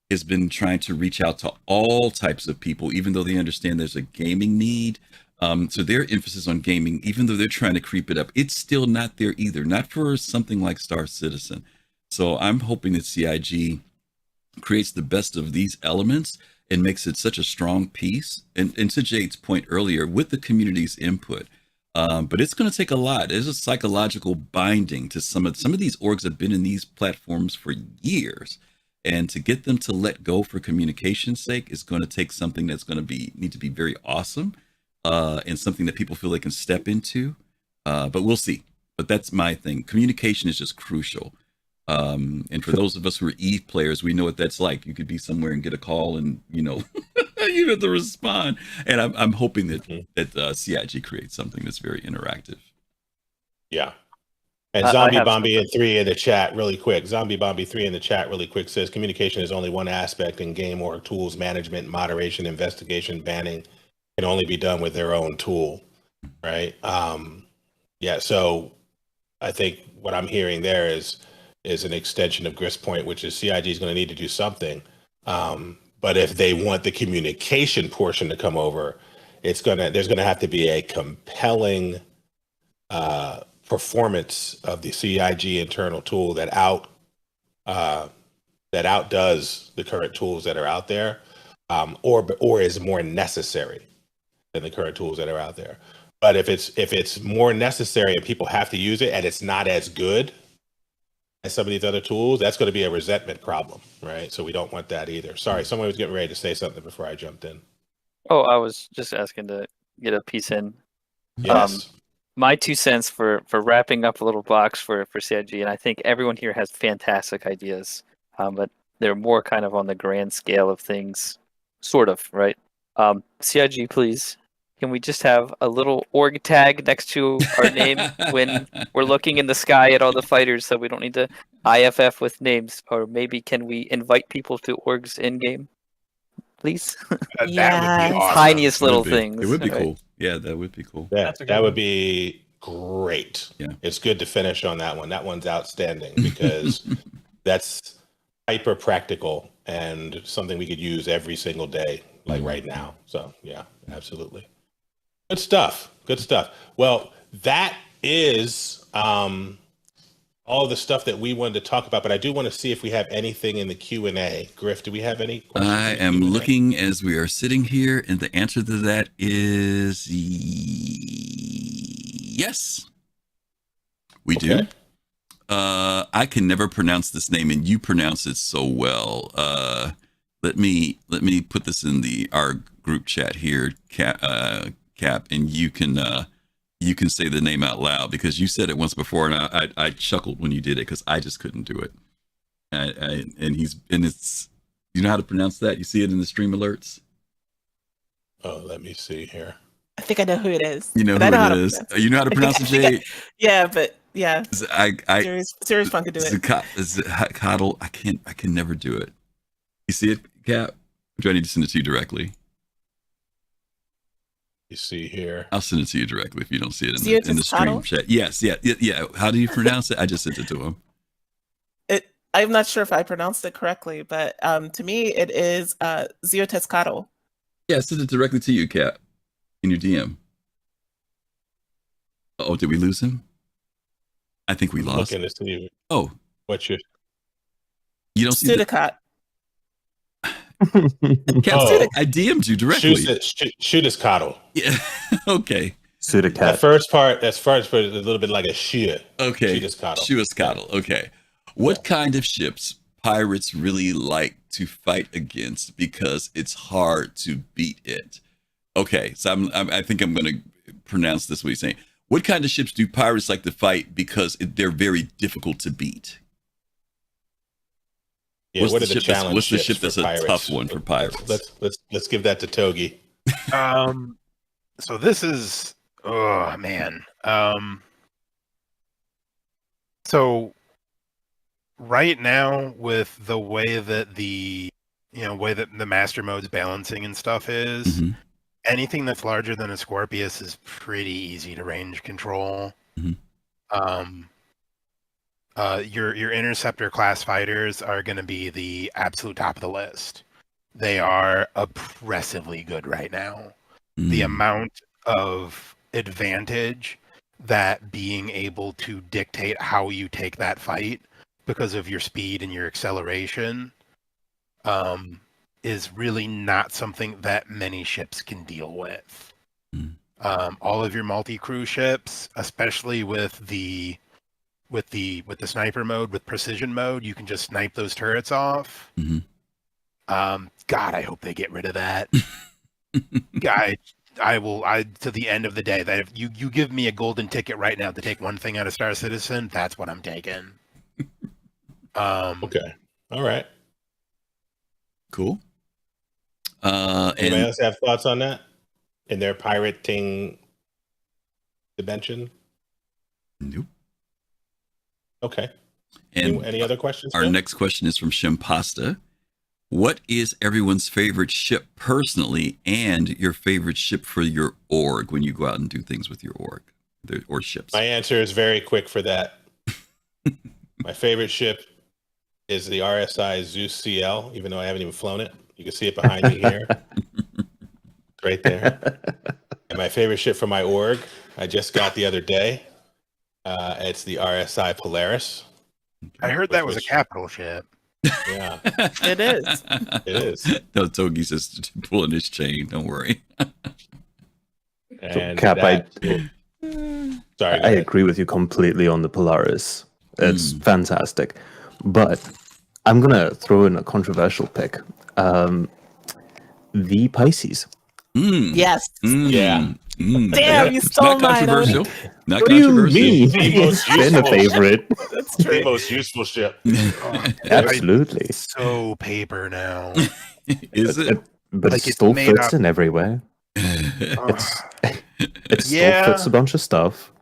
has been trying to reach out to all types of people, even though they understand there's a gaming need. So their emphasis on gaming, even though they're trying to creep it up, it's still not there either. Not for something like Star Citizen. So I'm hoping that CIG creates the best of these elements and makes it such a strong piece. And to Jade's point earlier, with the community's input, but it's going to take a lot. There's a psychological binding to some of these orgs have been in these platforms for years, and to get them to let go for communication's sake is going to take something that's going to need to be very awesome, and something that people feel they can step into. But we'll see. But that's my thing. Communication is just crucial. And for those of us who are Eve players, we know what that's like. You could be somewhere and get a call, and you have to respond. And I'm hoping that CIG creates something that's very interactive. Yeah. And Zombie Bombi 3 in the chat really quick. Zombie Bombi 3 in the chat really quick says communication is only one aspect in game org tools. Management, moderation, investigation, banning can only be done with their own tool, right? So I think what I'm hearing there is an extension of Griff's point, which is CIG is going to need to do something. But if they want the communication portion to come over, there's going to have to be a compelling performance of the CIG internal tool that outdoes the current tools that are out there, or is more necessary than the current tools that are out there. But if it's more necessary and people have to use it and it's not as good as some of these other tools, that's going to be a resentment problem, right? So we don't want that either. Sorry, someone was getting ready to say something before I jumped in. Oh, I was just asking to get a piece in. Yes. My 2 cents for wrapping up a little box for CIG, and I think everyone here has fantastic ideas, but they're more kind of on the grand scale of things, sort of, right? CIG, please. Can we just have a little org tag next to our name when we're looking in the sky at all the fighters, so we don't need to IFF with names? Or maybe can we invite people to orgs in game, please? That would be awesome. Tiniest little things. It would be right? cool. Yeah, that would be cool. That would be great. Yeah. It's good to finish on that one. That one's outstanding because that's hyper practical and something we could use every single day, like right now. So yeah, absolutely. Good stuff. Good stuff. Well, that is all the stuff that we wanted to talk about, but I do want to see if we have anything in the Q&A. Griff, do we have any questions? I am looking as we are sitting here, and the answer to that is yes. We do. I can never pronounce this name, and you pronounce it so well. Let me put this in our group chat here, Cap, and you can say the name out loud, because you said it once before, and I chuckled when you did it because I just couldn't do it. And it's, you know how to pronounce that? You see it in the stream alerts. Oh, let me see here. I think I know who it is. You know who it is. You know how to pronounce it, Jade? Yeah, but yeah. Serious Fun could do it. Is it coddle? I can never do it. You see it, Cap? Or do I need to send it to you directly? You see here. I'll send it to you directly if you don't see it in the stream chat. Yes, yeah. How do you pronounce it? I just sent it to him. I'm not sure if I pronounced it correctly, but to me it is Ziotescado. Yeah, I sent it directly to you, Cap, in your DM. Oh, did we lose him? I think we lost. Looking to see. Oh, what's your? You don't see Sudakat. Cap, I DM'd you directly. Shoot his coddle. Yeah. Okay. Sudakat. That first part is a little bit like a shit. Okay. Shoot his coddle. Shoot his coddle. Okay. What kind of ships pirates really like to fight against because it's hard to beat it? Okay, so I think I'm going to pronounce this what he's saying. What kind of ships do pirates like to fight because they're very difficult to beat? Yeah, what are the challenges? What's the ship that's a tough one for pirates? Let's give that to Togy. So this is, oh man. So right now, with the way that the master mode's balancing and stuff is, anything that's larger than a Scorpius is pretty easy to range control. Your interceptor class fighters are going to be the absolute top of the list. They are oppressively good right now. The amount of advantage that being able to dictate how you take that fight because of your speed and your acceleration is really not something that many ships can deal with. All of your multi-crew ships, especially with the sniper mode, with precision mode, you can just snipe those turrets off. God, I hope they get rid of that. I to the end of the day, that if you give me a golden ticket right now to take one thing out of Star Citizen, that's what I'm taking. Okay. All right. Cool. Anybody else have thoughts on that? In their pirating dimension? Nope. Okay. And any other questions? Our next question is from Shimpasta. What is everyone's favorite ship personally, and your favorite ship for your org when you go out and do things with your org or ships? My answer is very quick for that. My favorite ship is the RSI Zeus CL, even though I haven't even flown it. You can see it behind me here. Right there. And my favorite ship for my org, I just got the other day. It's the RSI Polaris. I heard that was a capital ship. Yeah. It is. It is. No, Togi's just pulling his chain. Don't worry. And Cap, I agree with you completely on the Polaris. It's fantastic. But I'm going to throw in a controversial pick. The Pisces. Yes. Yeah. Damn, you stole mine. Controversial. Not What controversial. do you mean? It's been a favorite. That's true. The most useful ship. Absolutely. So paper now. Is it? But Like it it's still made fits up. in everywhere. It still Yeah. fits a bunch of stuff.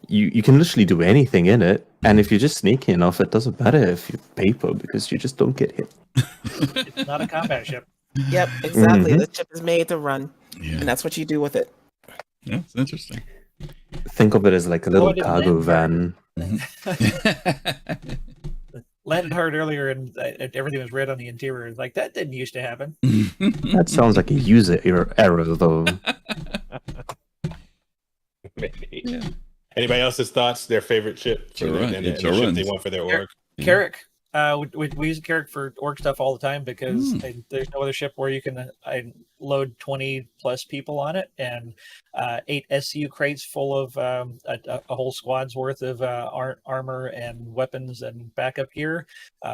You can literally do anything in it, and if you're just sneaky enough, it doesn't matter if you're paper because you just don't get hit. It's not a combat ship. Yep, exactly. The ship is made to run, Yeah. and that's what you do with it. Yeah, it's interesting. Think of it as like a little Oh, it cargo landed. van. Landed hard earlier, and everything was red on the interior. It's like, that didn't used to happen. That sounds like a user error, though. Maybe. Yeah. Anybody else's thoughts? Their favorite ship for Jorunn. and the ship they want for their org? Carrick. We use Carrick for org stuff all the time because there's no other ship where you can load 20 plus people on it and 8 SCU crates full of a whole squad's worth of armor and weapons and backup gear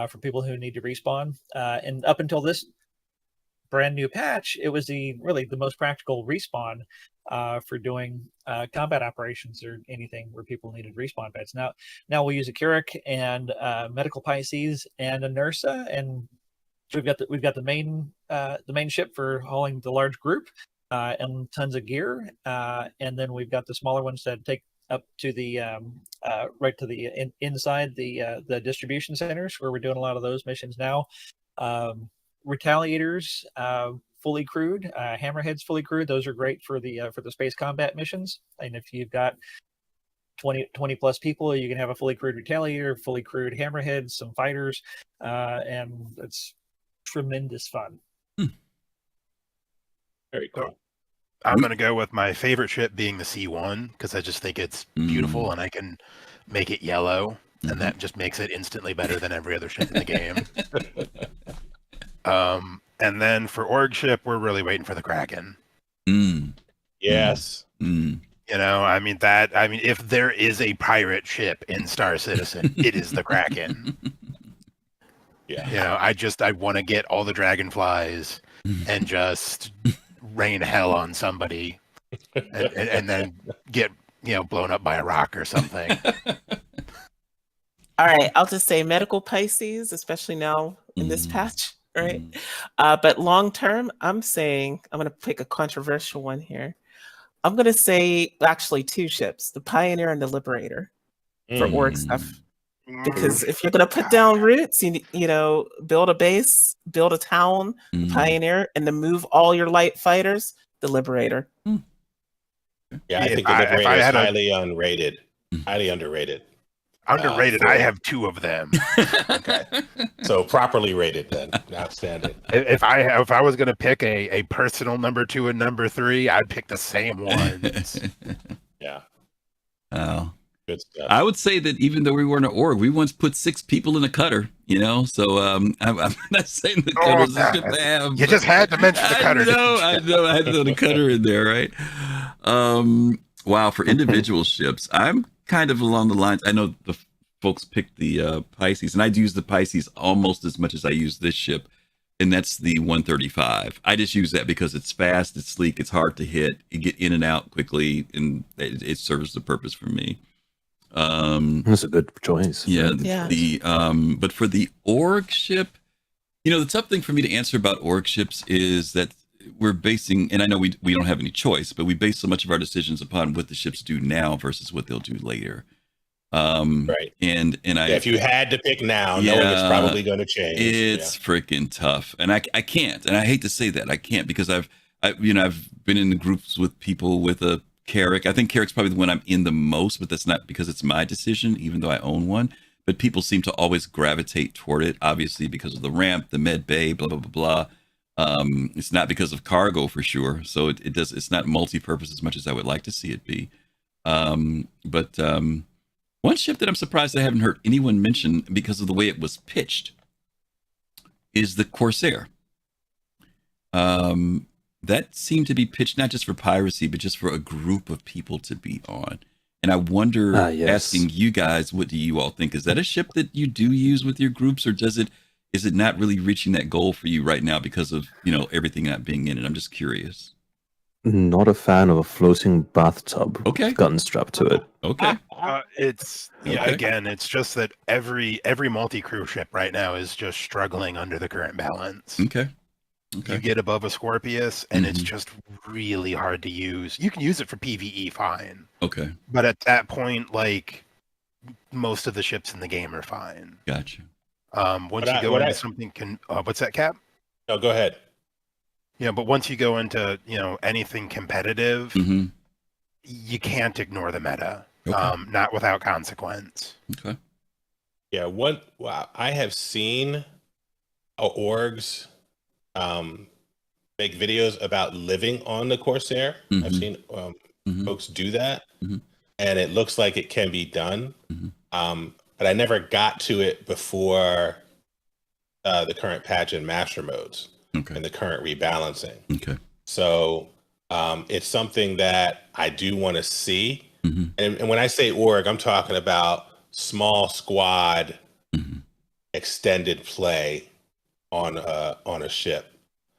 for people who need to respawn. And up until this brand new patch, it was really the most practical respawn for doing combat operations or anything where people needed respawn beds. Now we use a Carrick and medical Pisces and a Nursa, and so we've got the main ship for hauling the large group and tons of gear, and then we've got the smaller ones that take up to the right to the inside the distribution centers where we're doing a lot of those missions now. Retaliators fully crewed, hammerheads fully crewed. Those are great for the space combat missions. And if you've got 20 plus people, you can have a fully crewed retaliator, fully crewed hammerheads, some fighters, and it's tremendous fun. Very cool. I'm going to go with my favorite ship being the C1 because I just think it's beautiful and I can make it yellow, and that just makes it instantly better than every other ship in the game. And then for org ship, we're really waiting for the Kraken. Yes. You know, I mean, if there is a pirate ship in Star Citizen, it is the Kraken. Yeah. You know, I want to get all the dragonflies and just rain hell on somebody and then get, blown up by a rock or something. All right, I'll just say medical Pisces, especially now in this patch. Right. But long term, I'm going to pick a controversial one here. I'm going to say actually 2 ships, the Pioneer and the Liberator for org stuff. Because if you're going to put down roots, you know, build a base, build a town, the Pioneer, and then move all your light fighters, the Liberator. Yeah, I think the Liberator is highly unrated, highly underrated. Underrated. I have 2 of them. Okay, so properly rated then. Outstanding. If I was going to pick a personal number 2 and number 3, I'd pick the same ones. Yeah. Oh, good stuff. I would say that even though we weren't an org, we once put 6 people in a cutter. You know, so I'm not saying the cutter's a ship to have. You just had to mention the cutter. I know. I had to throw the cutter in there, right? Wow, for individual ships, I'm kind of along the lines. I know the folks picked the Pisces, and I'd use the Pisces almost as much as I use this ship, and that's the 135. I just use that because it's fast, it's sleek, it's hard to hit, you get in and out quickly, and it serves the purpose for me. That's a good choice. Yeah. But for the org ship, the tough thing for me to answer about org ships is that we're basing, and I know we don't have any choice, but we base so much of our decisions upon what the ships do now versus what they'll do later. Right. And if you had to pick now, knowing it's probably going to change, it's freaking tough. And I can't, and I hate to say that I can't, because I've been in the groups with people with a Carrick. I think Carrick's probably the one I'm in the most, but that's not because it's my decision, even though I own one. But people seem to always gravitate toward it, obviously because of the ramp, the med bay, blah blah blah blah. It's not because of cargo for sure. So it's not multi-purpose as much as I would like to see it be. But one ship that I'm surprised I haven't heard anyone mention because of the way it was pitched is the Corsair. That seemed to be pitched not just for piracy, but just for a group of people to be on. And I wonder, asking you guys, what do you all think? Is that a ship that you do use with your groups, or is it not really reaching that goal for you right now because of, everything not being in it? I'm just curious. Not a fan of a floating bathtub with gun strapped to it. Okay. Again, it's just that every multi-crew ship right now is just struggling under the current balance. Okay. You get above a Scorpius, and it's just really hard to use. You can use it for PvE, fine. Okay. But at that point, most of the ships in the game are fine. Gotcha. Once you go into something, what's that, Cap? No, go ahead. But once you go into anything competitive, you can't ignore the meta. Not without consequence. Okay. Yeah. I have seen orgs make videos about living on the Corsair. I've seen folks do that, Mhm. and it looks like it can be done. Mhm. But I never got to it before the current patch in master modes Okay. and the current rebalancing. Okay. So it's something that I do want to see. Mhm. And when I say org, I'm talking about small squad Mhm. extended play on a ship.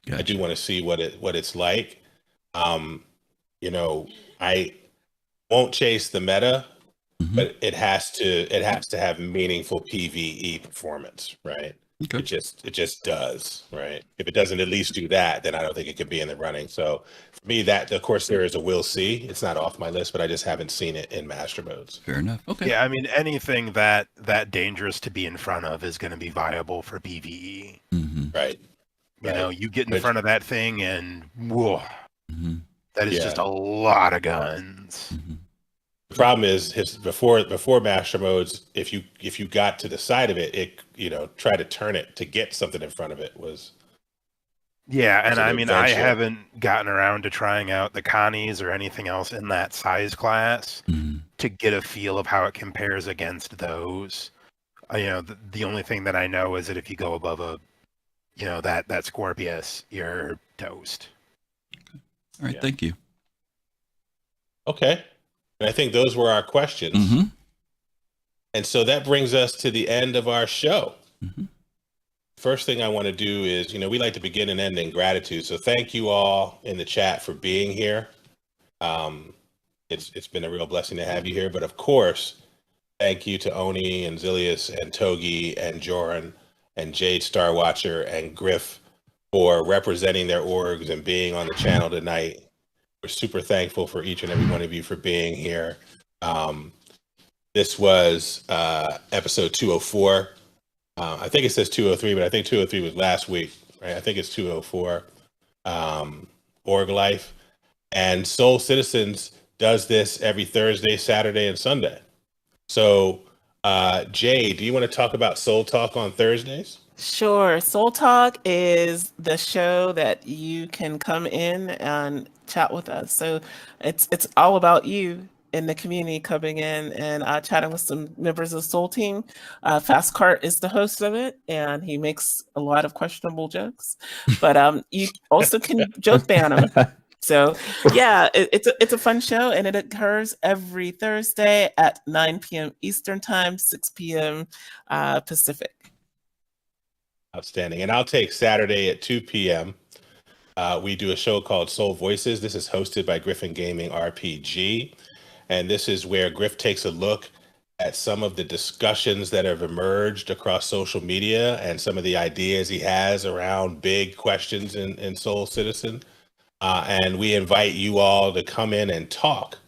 I do Gotcha. want to see what it's like. You know, I won't chase the meta, Mhm. but it has to have meaningful PvE performance, right? Okay. It just does, right? If it doesn't at least do that, then I don't think it could be in the running. So for me, that of course there is a will see. It's not off my list, but I just haven't seen it in master modes. Fair enough. Okay. Yeah, I mean, anything that dangerous to be in front of is going to be viable for PvE. Mhm. Right. You know, you get in But- front of that thing, and whoa, Mhm. that is Yeah. just a lot of guns. Mhm. The problem is before master modes, if you got to the side of it, try to turn it to get something in front of it was. Yeah, and It's an I mean, I adventure. haven't gotten around to trying out the Connies or anything else in that size class Mhm. to get a feel of how it compares against those. The only thing that I know is that if you go above that Scorpius, you're toast. All right. Yeah. Thank you. Okay. And I think those were our questions. Mhm. And so that brings us to the end of our show. Mhm. First thing I want to do is, we like to begin and end in gratitude. So thank you all in the chat for being here. It's been a real blessing to have you here. But of course, thank you to Oni and Xillius and Togy and Jorunn and JadeStarwatcher and Griff for representing their orgs and being on the channel tonight. We're super thankful for each and every one of you for being here. This was episode 204. I think it says 203, but I think 203 was last week, right? I think it's 204, Org Life. And Soul Citizens does this every Thursday, Saturday, and Sunday. So, Jay, do you want to talk about Soul Talk on Thursdays? Sure. Soul Talk is the show that you can come in and chat with us. So it's all about you in the community coming in and chatting with some members of Soul Team. Fast Cart is the host of it, and he makes a lot of questionable jokes. But you also can joke ban him. So yeah, it's a fun show, and it occurs every Thursday at 9 p.m. Eastern Time, 6 p.m. Pacific. Outstanding. And I'll take Saturday at 2 p.m. We do a show called Soul Voices. This is hosted by GrifinGamingRPG. And this is where Griff takes a look at some of the discussions that have emerged across social media and some of the ideas he has around big questions in Soul Citizen. And we invite you all to come in and talk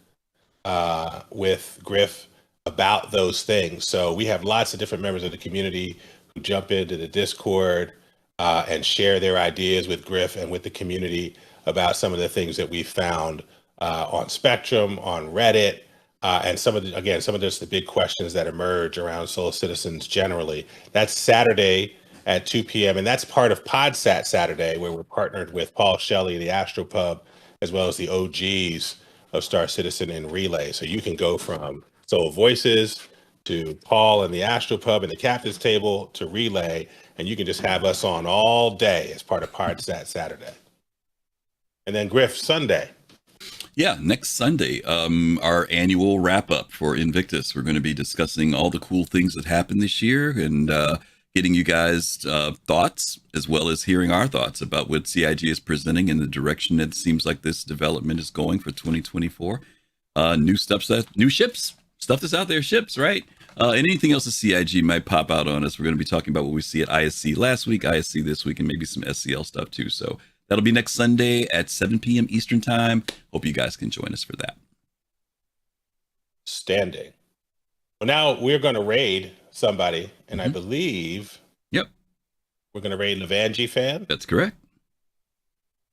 with Griff about those things. So we have lots of different members of the community who jump into the Discord and share their ideas with Griff and with the community about some of the things that we found on Spectrum, on Reddit, and some of the big questions that emerge around Soul Citizens generally. That's Saturday at 2 p.m. And that's part of Podsat Saturday, where we're partnered with Paul Shelley, the Astropub, as well as the OGs of Star Citizen and Relay. So you can go from Soul Voices to Paul and the Astropub and the Captain's Table to Relay, and you can just have us on all day as part of Podsat Saturday. And then Griff, Sunday. Yeah, next Sunday, our annual wrap up for Invictus. We're going to be discussing all the cool things that happened this year and getting you guys thoughts, as well as hearing our thoughts about what CIG is presenting and the direction that seems like this development is going for 2024. New ships, stuff that's out there, ships, right? And anything else that CIG might pop out on us. We're going to be talking about what we see at ISC last week, ISC this week, and maybe some SCL stuff too. So that'll be next Sunday at 7 p.m. Eastern Time. Hope you guys can join us for that. Standing. Well, now we're going to raid somebody, and I believe we're going to raid Levangie Fan. That's correct.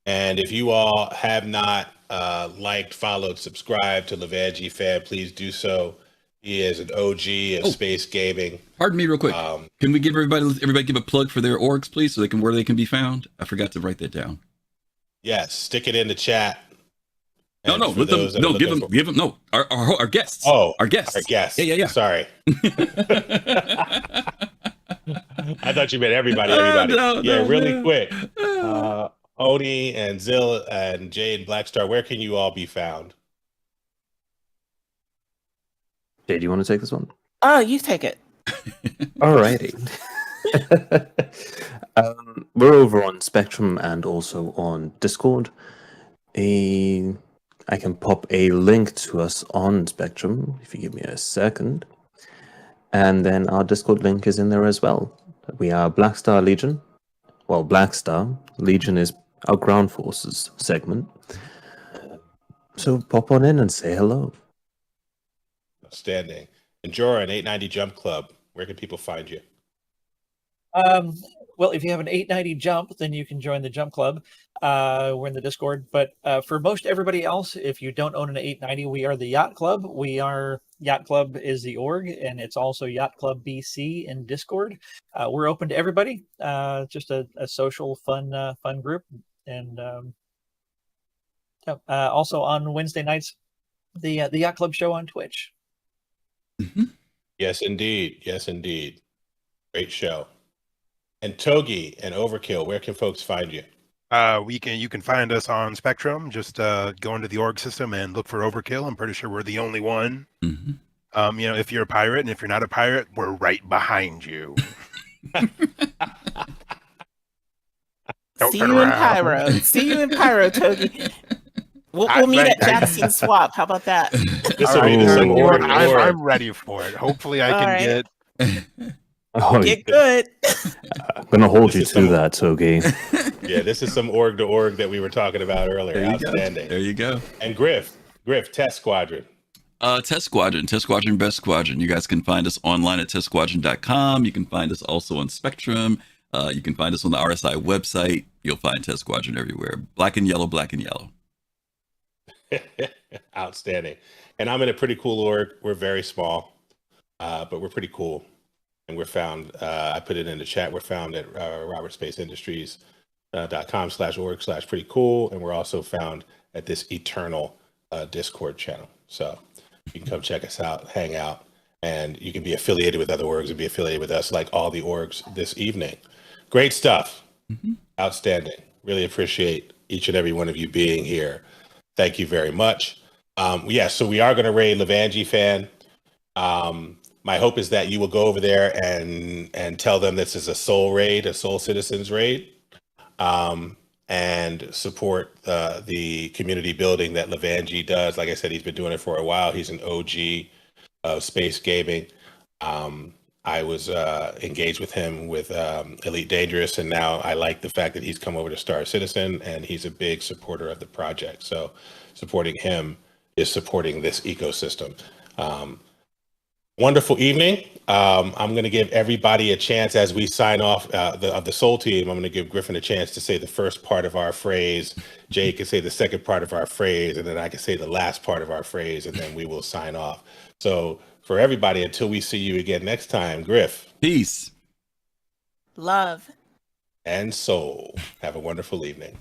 And if you all have not liked, followed, subscribed to Levangie Fan, please do so. He is an OG of space gaming. Pardon me real quick. Can we give everybody give a plug for their orgs, please, so where they can be found? I forgot to write that down. Yes, stick it in the chat. No, And no, for let them. those that are No, looking give them. No, our guests. Oh, our guests. Our guests. Yeah. Sorry. I thought you meant everybody. Really quick. Oni and Zill and Jade and Blackstar, where can you all be found? Jade, do you want to take this one? Oh, you take it. Alrighty. We're over on Spectrum and also on Discord. I can pop a link to us on Spectrum if you give me a second. And then our Discord link is in there as well. We are Blackstar Legion. Well, Blackstar. Legion is our ground forces segment. So pop on in and say hello. Outstanding. And Jorunn, 890 Jump Club, where can people find you? Well, if you have an 890 jump, then you can join the Jump Club. We're in the Discord. But for most everybody else, if you don't own an 890, we are the Yacht Club. Yacht Club is the org, and it's also Yacht Club BC in Discord. We're open to everybody. Just a social, fun group. And also on Wednesday nights, the Yacht Club show on Twitch. Mm-hmm. Yes, indeed. Great show. And Togy and Overkill, where can folks find you? You can find us on Spectrum. Just go into the org system and look for Overkill. I'm pretty sure we're the only one. Mm-hmm. If you're a pirate, and if you're not a pirate, we're right behind you. See you in Pyro. See you in Pyro, Togy. We'll meet at Jackson Swap. How about that? I'm ready for it. Hopefully, I can get good. I'm gonna hold you to that, Togy. Yeah, this is some org to org that we were talking about earlier. Outstanding. There you go. And Griff, Test Squadron. Test Squadron, Best Squadron. You guys can find us online at testsquadron.com. You can find us also on Spectrum. You can find us on the RSI website. You'll find Test Squadron everywhere. Black and yellow. Outstanding. And I'm in a pretty cool org. We're very small, but we're pretty cool. And we're found, I put it in the chat, we're found at robertspaceindustriescom/org/pretty cool. And we're also found at this eternal Discord channel. So you can come check us out, hang out, and you can be affiliated with other orgs and be affiliated with us like all the orgs this evening. Great stuff. Mm-hmm. Outstanding. Really appreciate each and every one of you being here. Thank you very much. So we are going to raid Levangie fan. My hope is that you will go over there and tell them this is a soul raid, a soul citizens raid, and support the community building that Levangie does. Like I said, he's been doing it for a while. He's an OG of space gaming. I was engaged with him with Elite Dangerous, and now I like the fact that he's come over to Star Citizen, and he's a big supporter of the project. So supporting him is supporting this ecosystem. Wonderful evening. I'm going to give everybody a chance as we sign off of the Soul Team. I'm going to give Griffin a chance to say the first part of our phrase. Jay can say the second part of our phrase, and then I can say the last part of our phrase, and then we will sign off. So for everybody, until we see you again next time, Griff. Peace. Love. And soul. Have a wonderful evening.